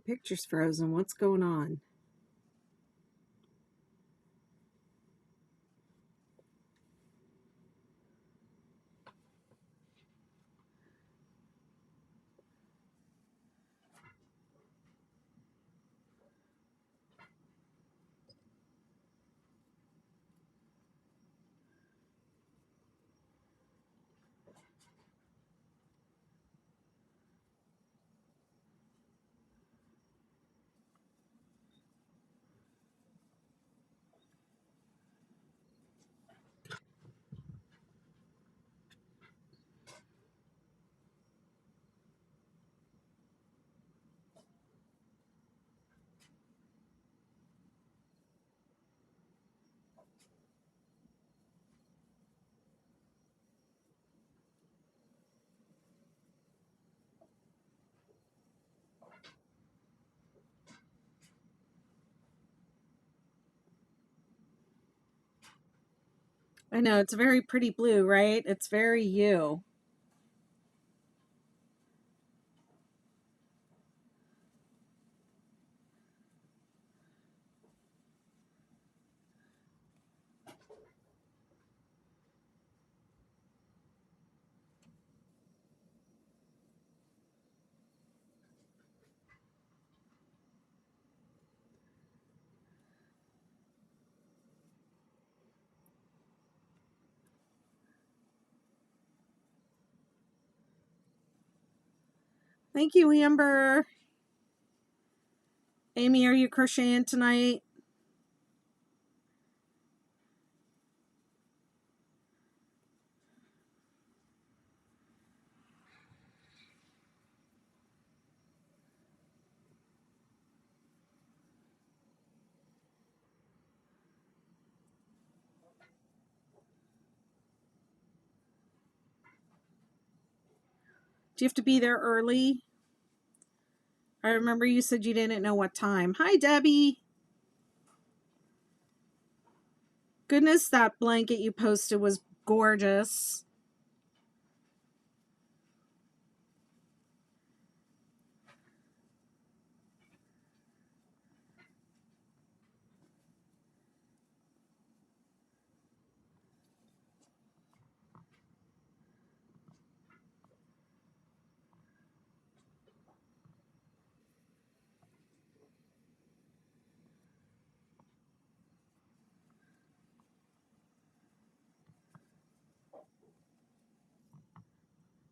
picture's frozen. What's going on? I know, it's a very pretty blue, right? It's very you. Thank you, Amber. Amy, are you crocheting tonight? Do you have to be there early? I remember you said you didn't know what time. Hi, Debbie. Goodness, that blanket you posted was gorgeous.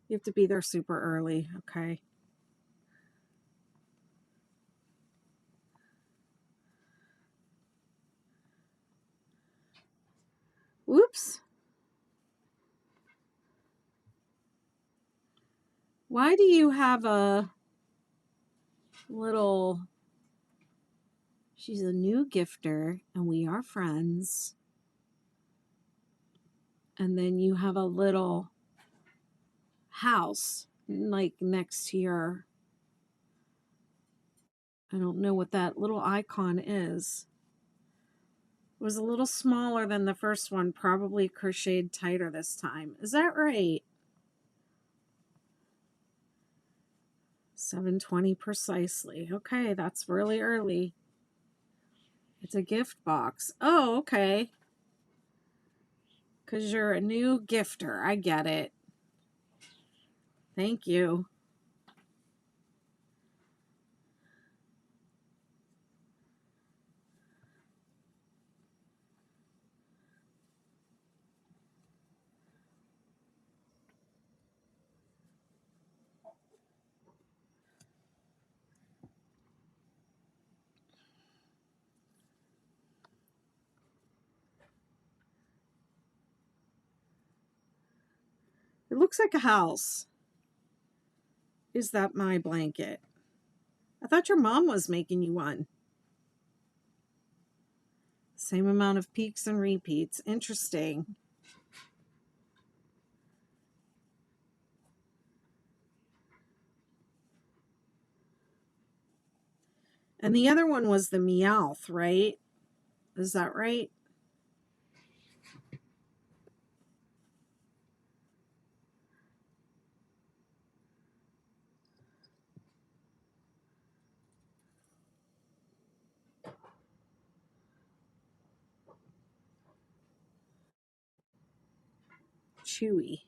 You have to be there super early. Okay. Whoops. Why do you have a little... She's a new gifter and we are friends. And then you have a little house like next to your... I don't know what that little icon is. It was a little smaller than the first one, probably crocheted tighter this time. Is that right? 7:20 precisely. Okay, that's really early. It's a gift box. Oh, okay. Because you're a new gifter. I get it. Thank you. It looks like a house. Is that my blanket? I thought your mom was making you one. Same amount of peaks and repeats. Interesting. And the other one was the Meowth, right? Is that right? chewy.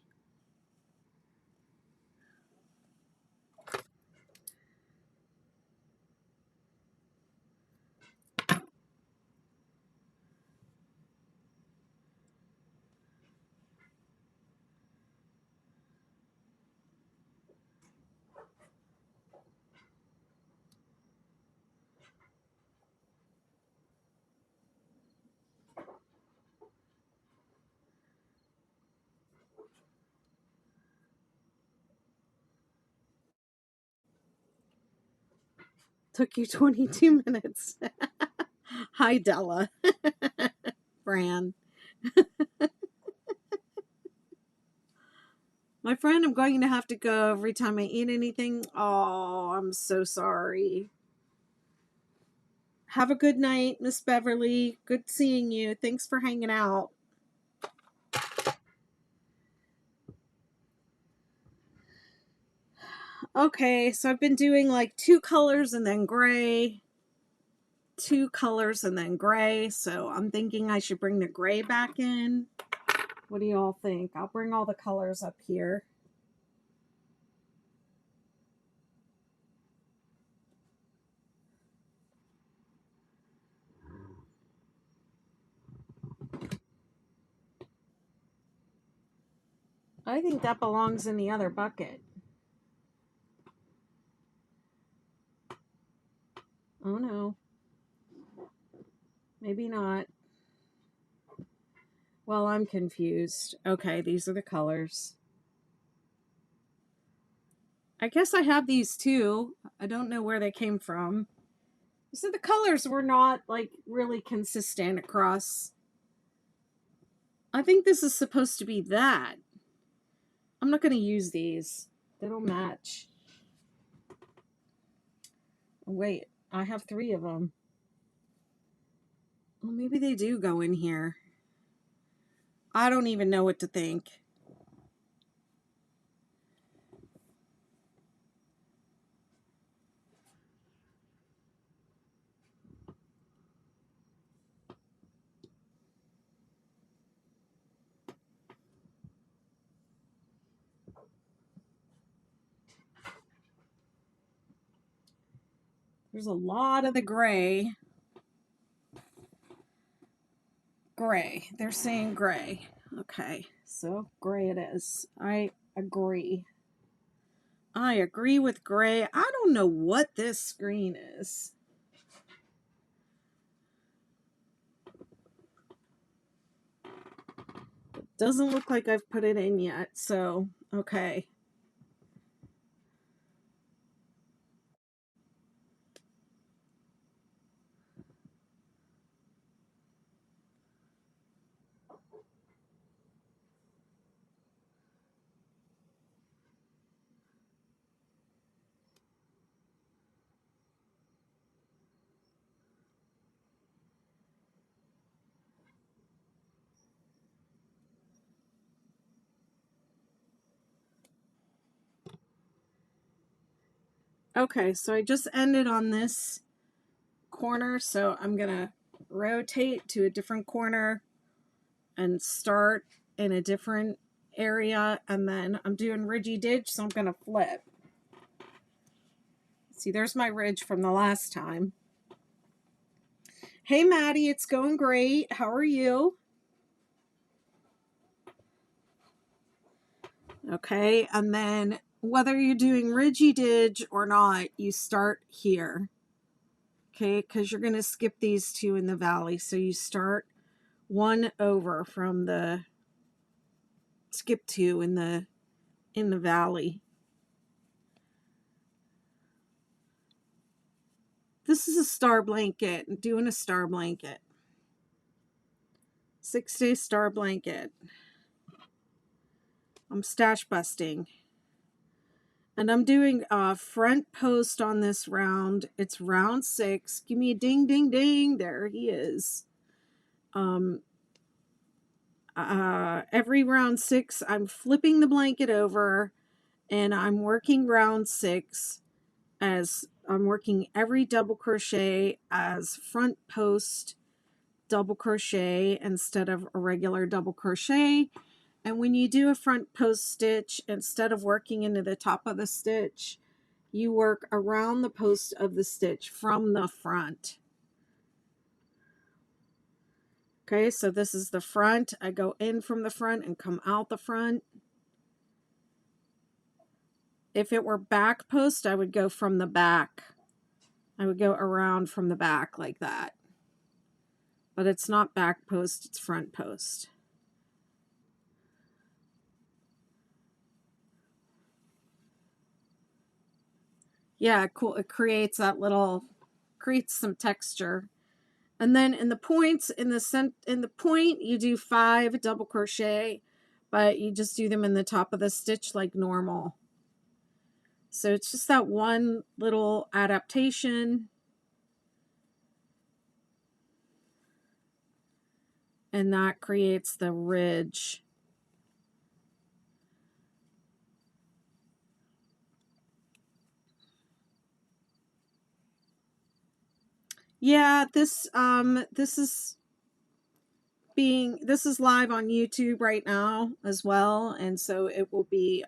Took you 22 minutes. Hi, Della. Fran. My friend, I'm going to have to go every time I eat anything. Oh, I'm so sorry. Have a good night, Miss Beverly. Good seeing you. Thanks for hanging out. Okay, so I've been doing like 2 colors and then gray. 2 colors and then gray. So I'm thinking I should bring the gray back in. What do you all think? I'll bring all the colors up here. I think that belongs in the other bucket. Oh no. Maybe not. Well, I'm confused. Okay, these are the colors. I guess I have these too. I don't know where they came from. So the colors were not like really consistent across. I think this is supposed to be that. I'm not going to use these. They don't match. Wait, I have 3 of them. Well, maybe they do go in here. I don't even know what to think. There's a lot of the gray. Gray. They're saying gray. Okay, so gray it is. I agree. I agree with gray. I don't know what this screen is. It doesn't look like I've put it in yet, so okay. Okay, so I just ended on this corner, so I'm gonna rotate to a different corner and start in a different area, and then I'm doing Ridgy Didge, so I'm gonna flip. See, there's my ridge from the last time. Hey Maddie, it's going great. How are you? Okay, and then whether you're doing Ridgy Didge or not, you start here. Okay, because you're going to skip these 2 in the valley. So you start 1 over from the skip 2 in the valley. This is a star blanket. I'm doing a star blanket. 6-day star blanket. I'm stash busting. And I'm doing a front post on this round. It's round 6. Give me a ding, ding, ding. There he is. Every round 6, I'm flipping the blanket over and I'm working round 6 as I'm working every double crochet as front post double crochet instead of a regular double crochet. And when you do a front post stitch, instead of working into the top of the stitch, you work around the post of the stitch from the front. Okay, so this is the front. I go in from the front and come out the front. If it were back post, I would go from the back. I would go around from the back like that. But it's not back post, it's front post. Yeah, cool. It creates that little, creates some texture. And then in the points, in the point, you do 5 double crochet, but you just do them in the top of the stitch like normal. So it's just that one little adaptation. And that creates the ridge. Yeah, this is live on YouTube right now as well, and so it will be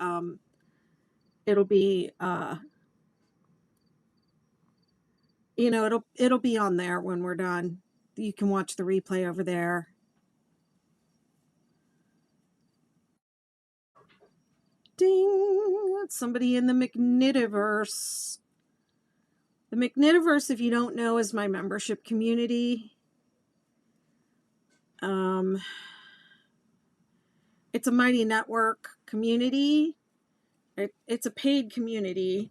it'll be you know, it'll be on there when we're done. You can watch the replay over there. Ding! That's somebody in the McKnitiverse. The McKnitiverse, if you don't know, is my membership community. It's a Mighty Network community. It's a paid community.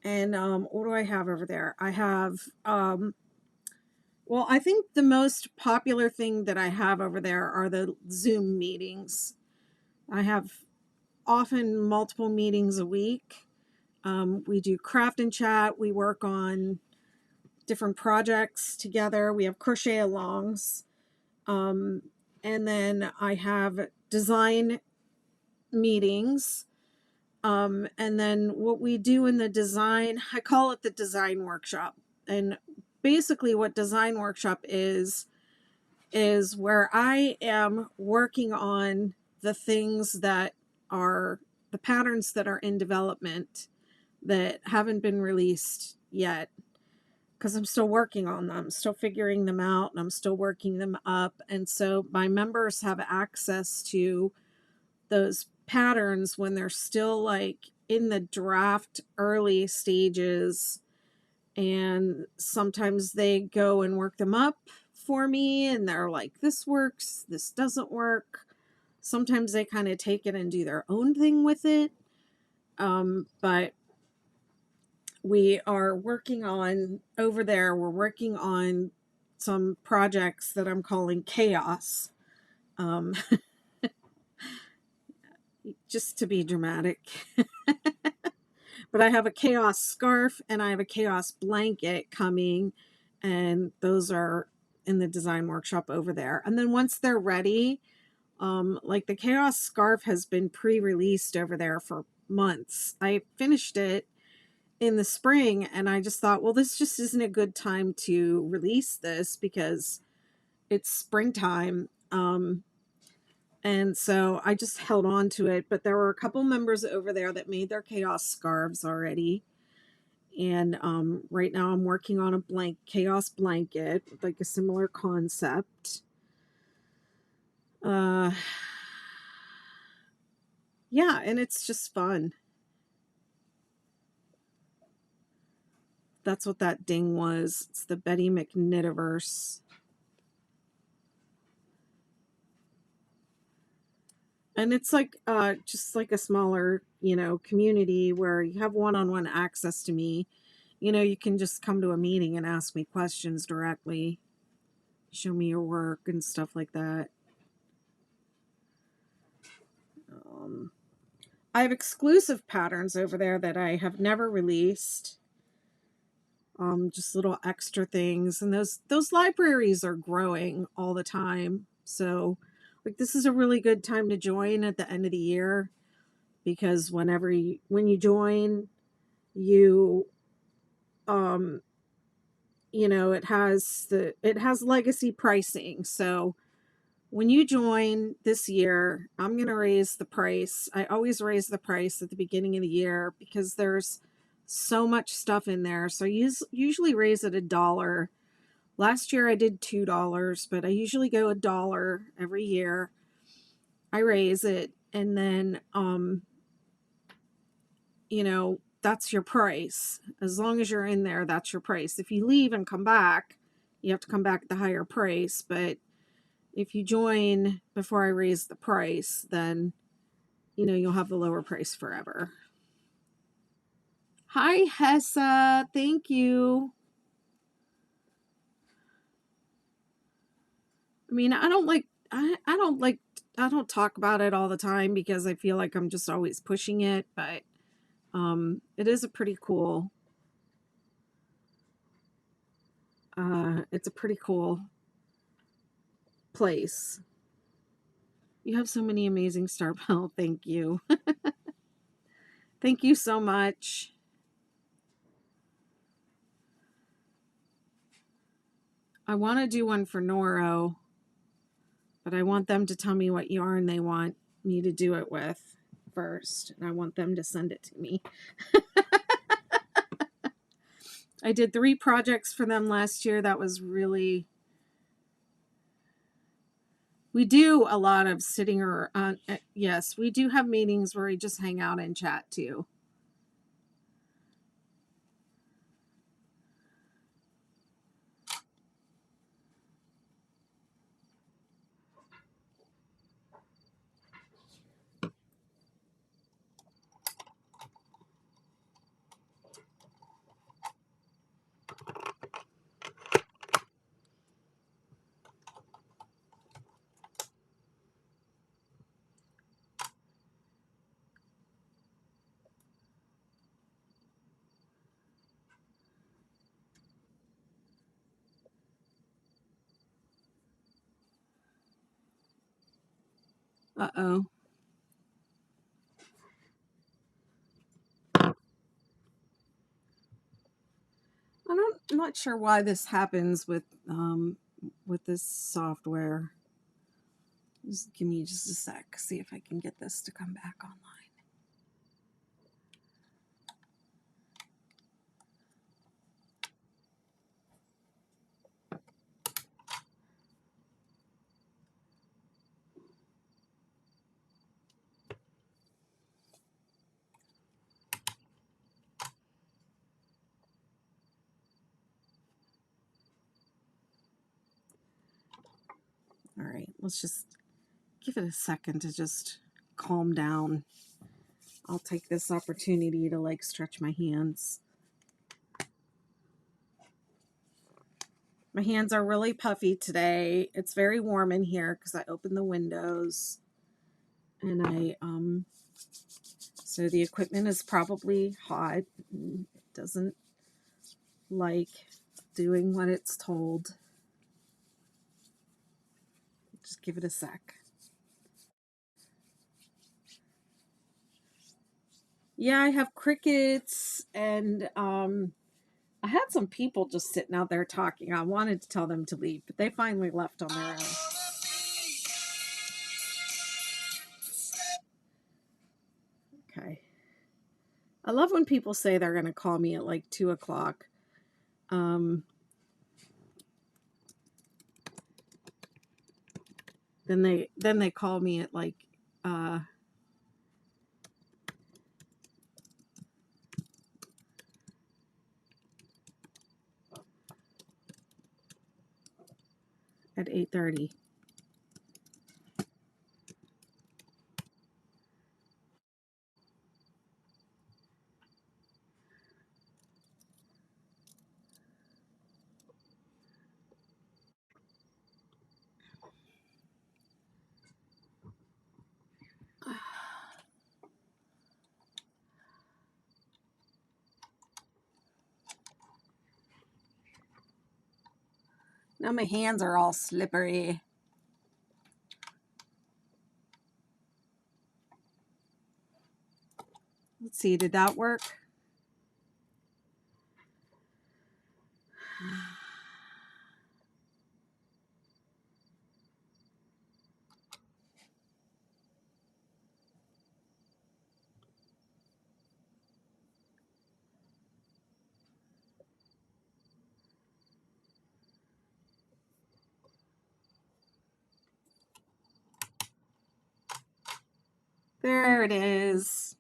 And what do I have over there? I have, well, I think the most popular thing that I have over there are the Zoom meetings. I have often multiple meetings a week. We do craft and chat. We work on different projects together. We have crochet alongs. And then I have design meetings. And then what we do in the design, I call it the design workshop. And basically what design workshop is where I am working on the things that are the patterns that are in development that haven't been released yet, because I'm still working on them, still figuring them out, and I'm still working them up. And so my members have access to those patterns when they're still like in the draft early stages, and sometimes they go and work them up for me and they're like, this works, this doesn't work. Sometimes they kind of take it and do their own thing with it. But we are working on over there, we're working on some projects that I'm calling chaos. Just to be dramatic. But I have a chaos scarf and I have a chaos blanket coming, and those are in the design workshop over there. And then once they're ready, like the chaos scarf has been pre-released over there for months. I finished it in the spring and I just thought, well, this just isn't a good time to release this because it's springtime. And so I just held on to it, but there were a couple members over there that made their chaos scarves already. And right now I'm working on a chaos blanket with like a similar concept. Yeah, and it's just fun. That's what that ding was. It's the Betty McKnitiverse. And it's like just like a smaller, community where you have one-on-one access to me. You can just come to a meeting and ask me questions directly, show me your work and stuff like that. I have exclusive patterns over there that I have never released. Just little extra things, and those libraries are growing all the time. So, like, this is a really good time to join at the end of the year, because when you join, you it has legacy pricing. So when you join this year, I'm going to raise the price. I always raise the price at the beginning of the year because there's so much stuff in there. So I usually raise it $1. Last year I did $2, but I usually go $1 every year. I raise it, and then you know, that's your price. As long as you're in there, that's your price. If you leave and come back, you have to come back at the higher price. But if you join before I raise the price, then, you know, you'll have the lower price forever. Hi, Hessa. Thank you. I mean, I don't talk about it all the time because I feel like I'm just always pushing it, but it is a pretty cool it's a pretty cool place. You have so many amazing star pearl. Thank you. Thank you so much. I want to do one for Noro, but I want them to tell me what yarn they want me to do it with first, and I want them to send it to me. I did 3 projects for them last year. That was really... We do a lot of sitting or yes, we do have meetings where we just hang out and chat too. Uh-oh. I'm not sure why this happens with this software. Just give me just a sec. See if I can get this to come back online. All right, let's just give it a second to just calm down. I'll take this opportunity to like stretch my hands. My hands are really puffy today. It's very warm in here because I opened the windows, and so the equipment is probably hot. It doesn't like doing what it's told. Just give it a sec. Yeah, I have crickets, and I had some people just sitting out there talking. I wanted to tell them to leave, but they finally left on their own. Okay. I love when people say they're going to call me at like 2 o'clock. Then they call me at like at 8:30. Now my hands are all slippery. Let's see, did that work? There it is.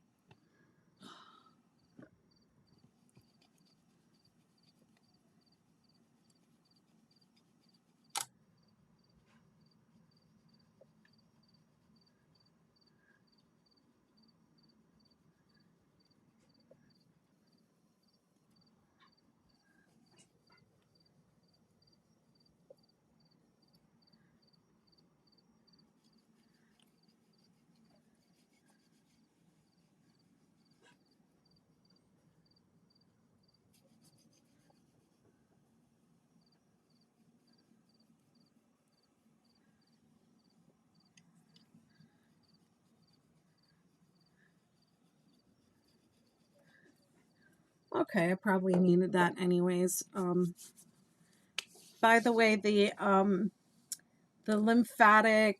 Okay, I probably needed that anyways. By the way, the lymphatic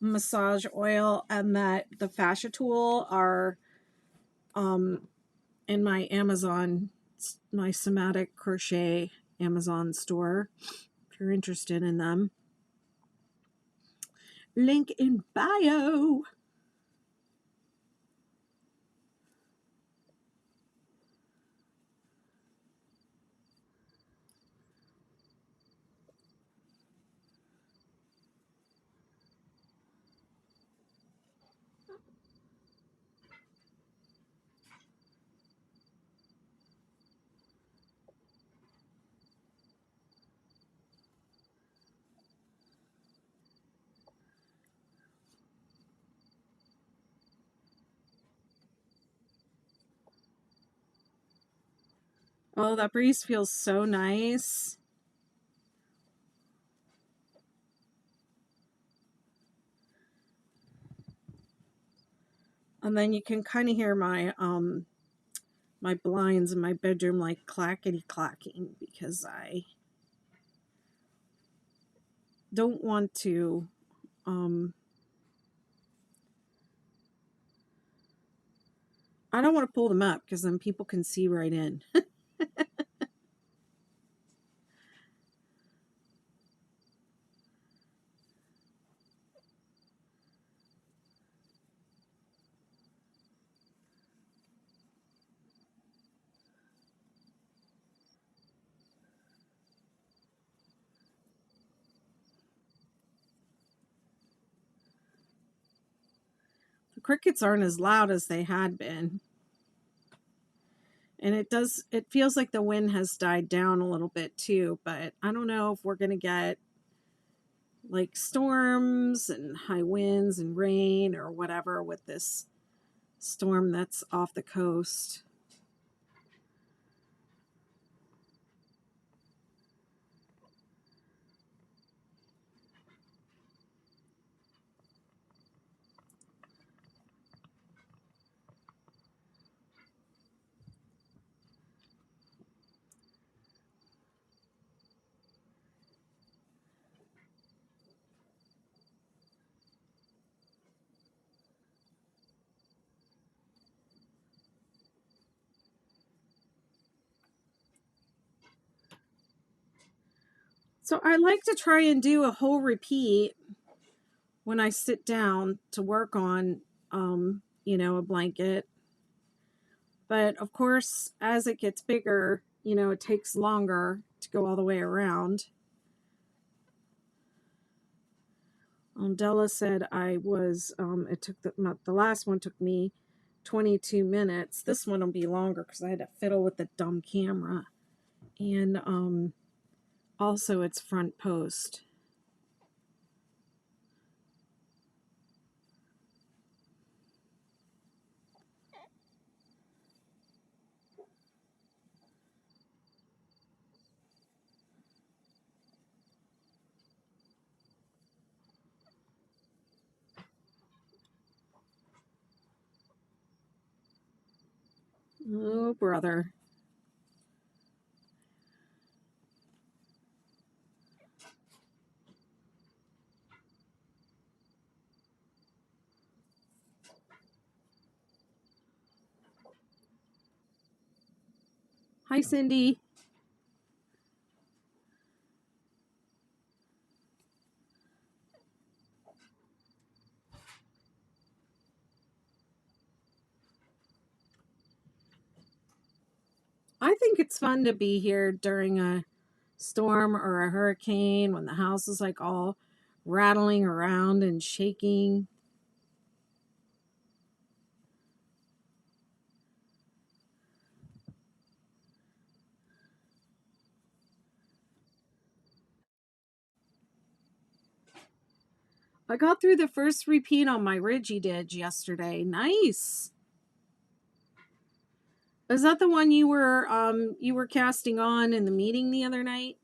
massage oil and the fascia tool are in my Amazon, my somatic crochet Amazon store. If you're interested in them, link in bio. Oh, that breeze feels so nice. And then you can kind of hear my my blinds in my bedroom like clackety clacking because I don't want to I don't want to pull them up because then people can see right in. The crickets aren't as loud as they had been. And it feels like the wind has died down a little bit too, but I don't know if we're going to get like storms and high winds and rain or whatever with this storm that's off the coast. So I like to try and do a whole repeat when I sit down to work on, you know, a blanket. But of course, as it gets bigger, you know, it takes longer to go all the way around. Della said I was, it took the last one took me 22 minutes. This one will be longer because I had to fiddle with the dumb camera. And also it's front post. Oh, brother. Hi, Cindy. I think it's fun to be here during a storm or a hurricane when the house is like all rattling around and shaking. I got through the first repeat on my Ridgy Didge yesterday. Nice. Is that the one you were casting on in the meeting the other night?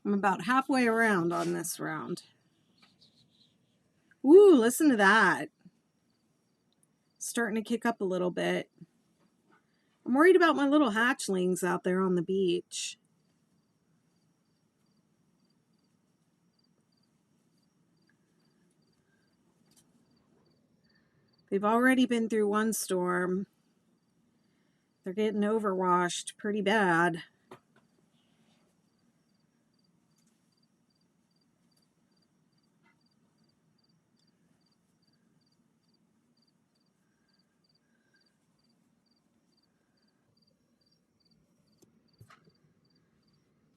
I'm about halfway around on this round. Ooh, listen to that. Starting to kick up a little bit. I'm worried about my little hatchlings out there on the beach. They've already been through one storm. They're getting overwashed pretty bad.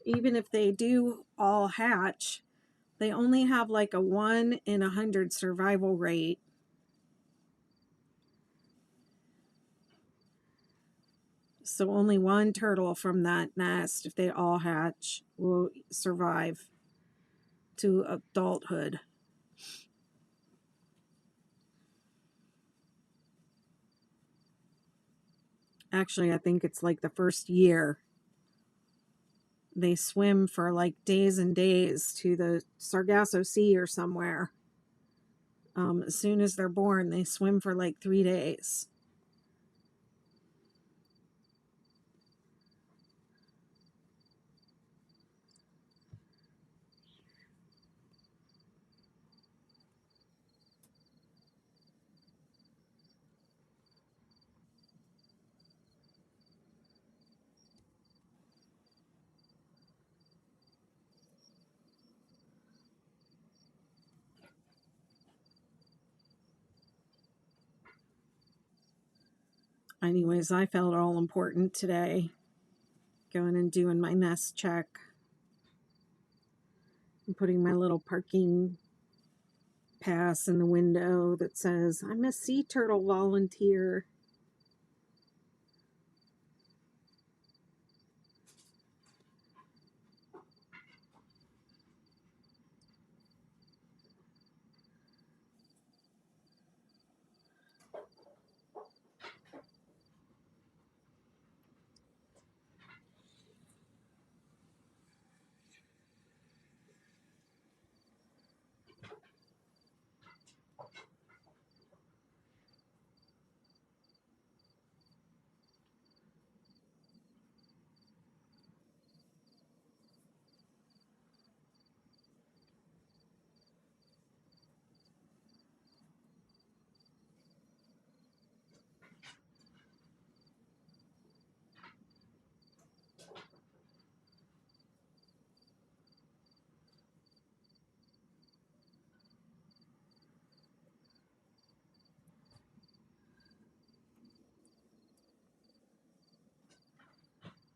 Even if they do all hatch, they only have like a 1 in 100 survival rate. So only one turtle from that nest, if they all hatch, will survive to adulthood. Actually, I think it's like the first year. They swim for like days and days to the Sargasso Sea or somewhere. As soon as they're born, they swim for like 3 days. Anyways, I felt all important today. Going and doing my nest check. And putting my little parking pass in the window that says, I'm a sea turtle volunteer.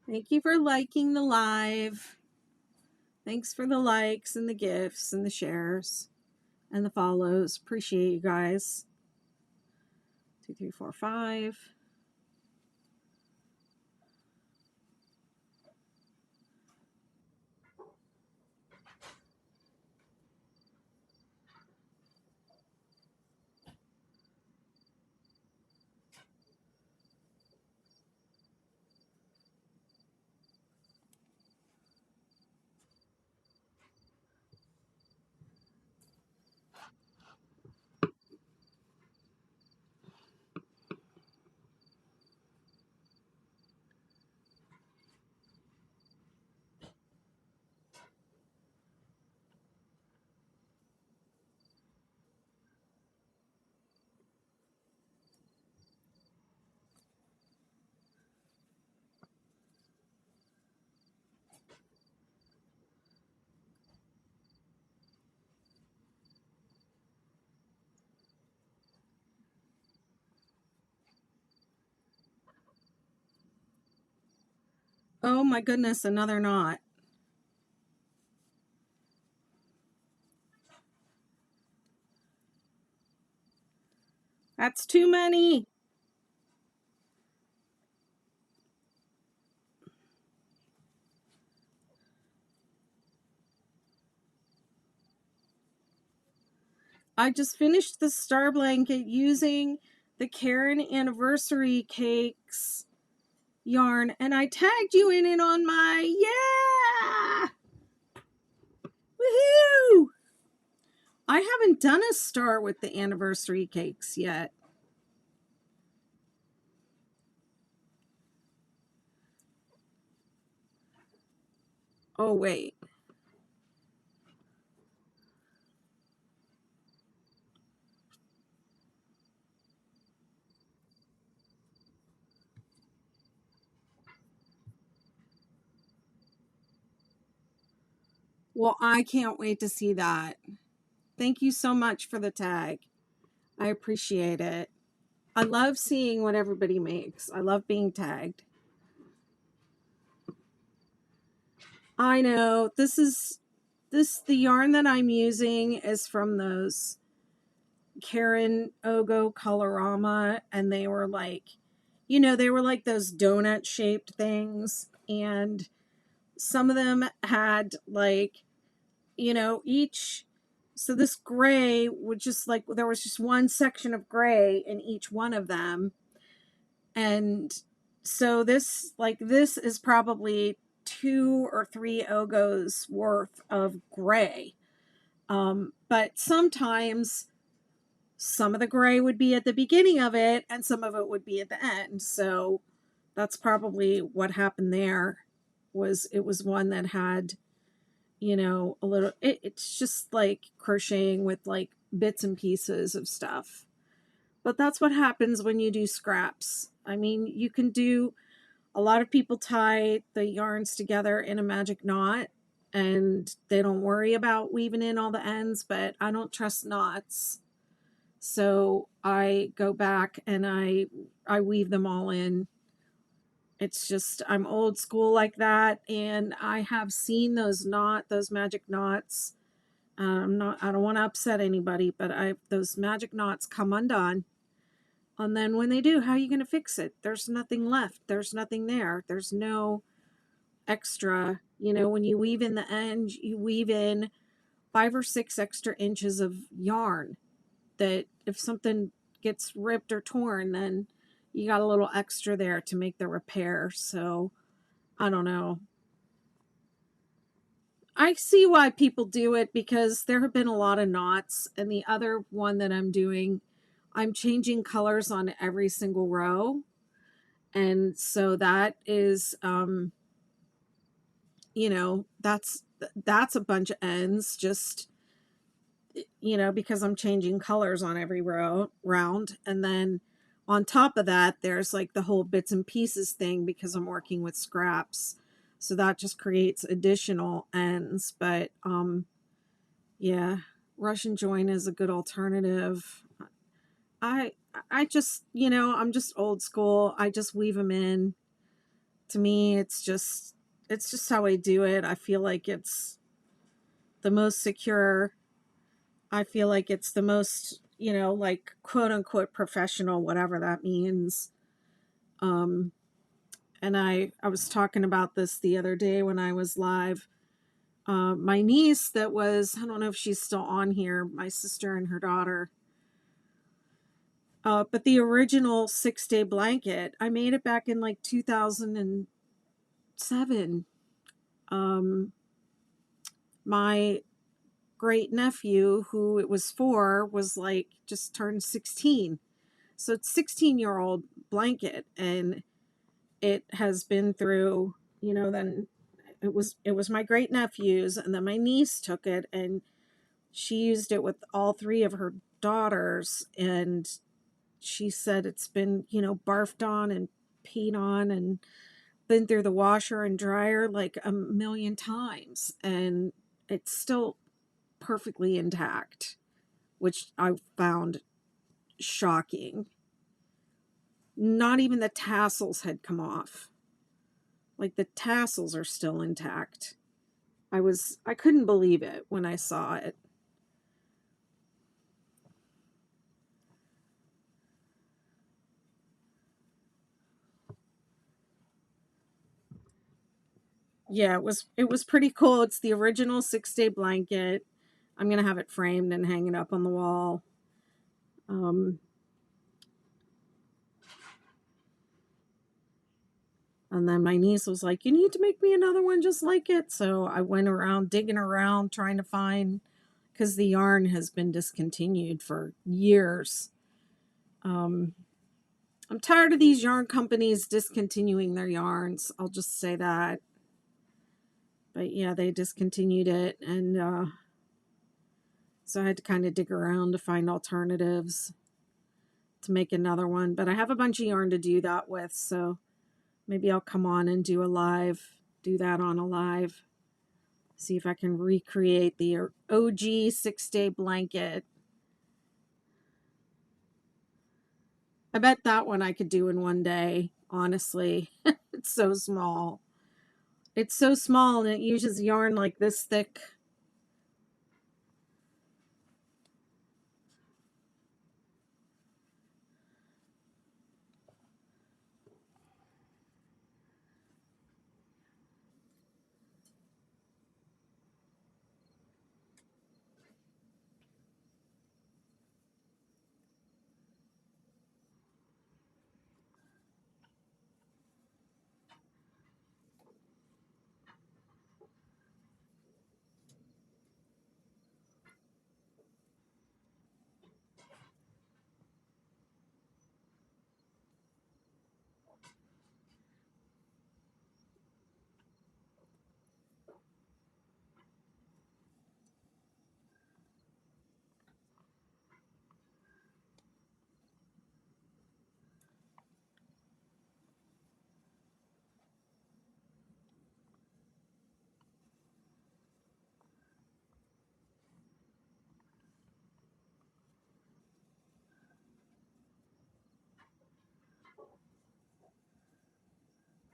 Thank you for liking the live. Thanks for the likes and the gifts and the shares and the follows. Appreciate you guys. 2, 3, 4, 5. Oh my goodness, another knot. That's too many. I just finished the star blanket using the Caron Anniversary Cakes yarn, and I tagged you in it on my, yeah! Woohoo! I haven't done a star with the Anniversary Cakes yet. Oh, wait. Well, I can't wait to see that. Thank you so much for the tag. I appreciate it. I love seeing what everybody makes. I love being tagged. I know the yarn that I'm using is from those Caron Ogo Colorama, and they were like, they were like those donut shaped things, and some of them had like, each, so this gray would just like, there was just one section of gray in each one of them. And so this is probably 2 or 3 Ogos worth of gray. But sometimes some of the gray would be at the beginning of it and some of it would be at the end. So that's probably what happened there. It was one that had, a little, it's just like crocheting with like bits and pieces of stuff. But that's what happens when you do scraps. I mean, you can do, a lot of people tie the yarns together in a magic knot and they don't worry about weaving in all the ends, but I don't trust knots. So I go back and I weave them all in. It's just, I'm old school like that, and I have seen those magic knots. I don't want to upset anybody, but those magic knots come undone. And then when they do, how are you going to fix it? There's nothing left. There's nothing there. There's no extra. When you weave in the end, you weave in 5 or 6 extra inches of yarn that if something gets ripped or torn, then you got a little extra there to make the repair. So I don't know. I see why people do it because there have been a lot of knots, and the other one that I'm doing, I'm changing colors on every single row. And so that is, that's a bunch of ends just, because I'm changing colors on every round. And then on top of that, there's like the whole bits and pieces thing because I'm working with scraps. So that just creates additional ends. But yeah, Russian join is a good alternative. I just, I'm just old school. I just weave them in. To me, it's just how I do it. I feel like it's the most secure. I feel like it's the most, you know, like quote unquote professional, whatever that means. Um, and I was talking about this the other day when I was live. My niece that was, I don't know if she's still on here, my sister and her daughter. But the original 6-day blanket, I made it back in like 2007. My great nephew, who it was for, was like just turned 16. So it's 16-year-old blanket, and it has been through, you know, then it was my great nephew's, and then my niece took it and she used it with all three of her daughters, and she said it's been, you know, barfed on and peed on and been through the washer and dryer like a million times, and it's still perfectly intact, which I found shocking. Not even the tassels had come off. Like the tassels are still intact. I couldn't believe it when I saw it. Yeah, it was pretty cool. It's the original 6-day blanket. I'm gonna have it framed and hang it up on the wall. Um, and then my niece was like, "You need to make me another one just like it." So I went around digging around trying to find, because the yarn has been discontinued for years. Um, I'm tired of these yarn companies discontinuing their yarns. I'll just say that. But yeah, they discontinued it, and so I had to kind of dig around to find alternatives to make another one. But I have a bunch of yarn to do that with, so maybe I'll come on and do that on a live. See if I can recreate the OG 6-day blanket. I bet that one I could do in one day, honestly. It's so small. It's so small and it uses yarn like this thick.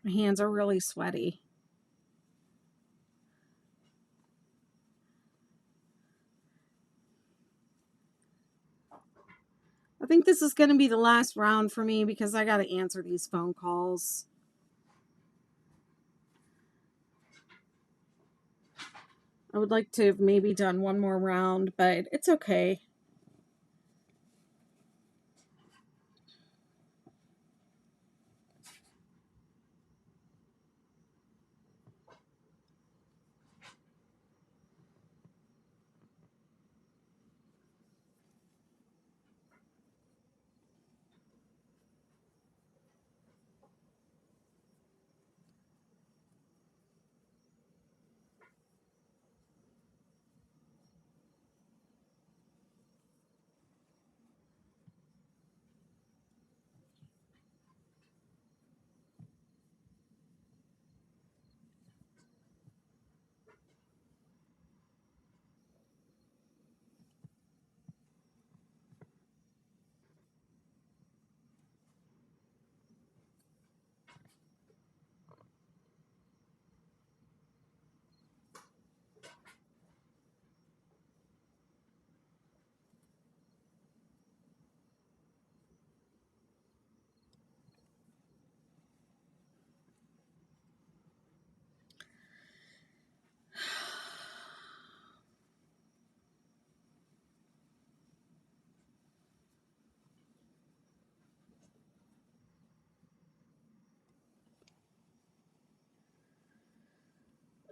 My hands are really sweaty. I think this is going to be the last round for me because I got to answer these phone calls. I would like to have maybe done one more round, but it's okay.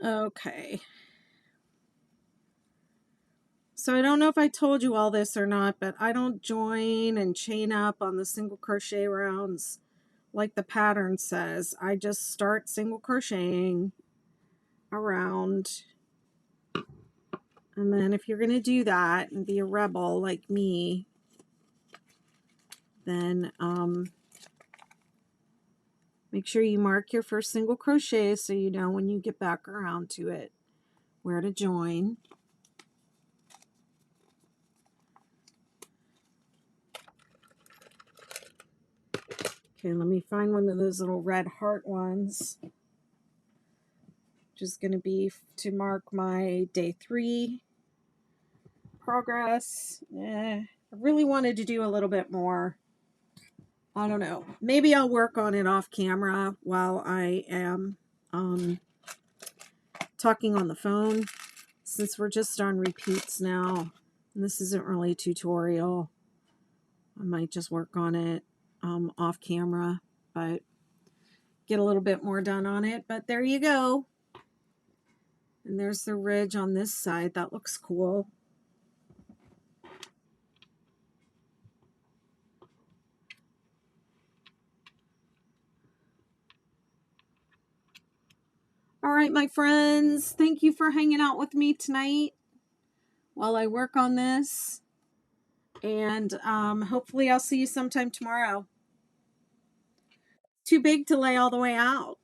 Okay. So I don't know if I told you all this or not, but I don't join and chain up on the single crochet rounds like the pattern says. I just start single crocheting around. And then if you're going to do that and be a rebel like me, then make sure you mark your first single crochet so you know when you get back around to it where to join. Okay, let me find one of those little red heart ones. Just going to be to mark my day 3 progress. I really wanted to do a little bit more. I don't know. Maybe I'll work on it off camera while I am talking on the phone, since we're just on repeats now. And this isn't really a tutorial. I might just work on it off camera, but get a little bit more done on it. But there you go. And there's the ridge on this side. That looks cool. All right, my friends, thank you for hanging out with me tonight while I work on this. And hopefully I'll see you sometime tomorrow. Too big to lay all the way out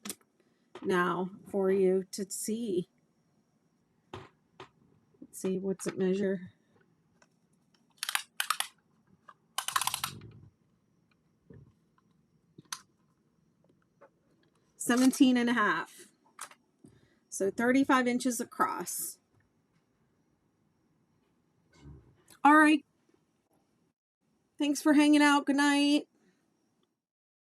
now for you to see. Let's see, what's it measure? $17 and a half. So 35 inches across. All right. Thanks for hanging out. Good night.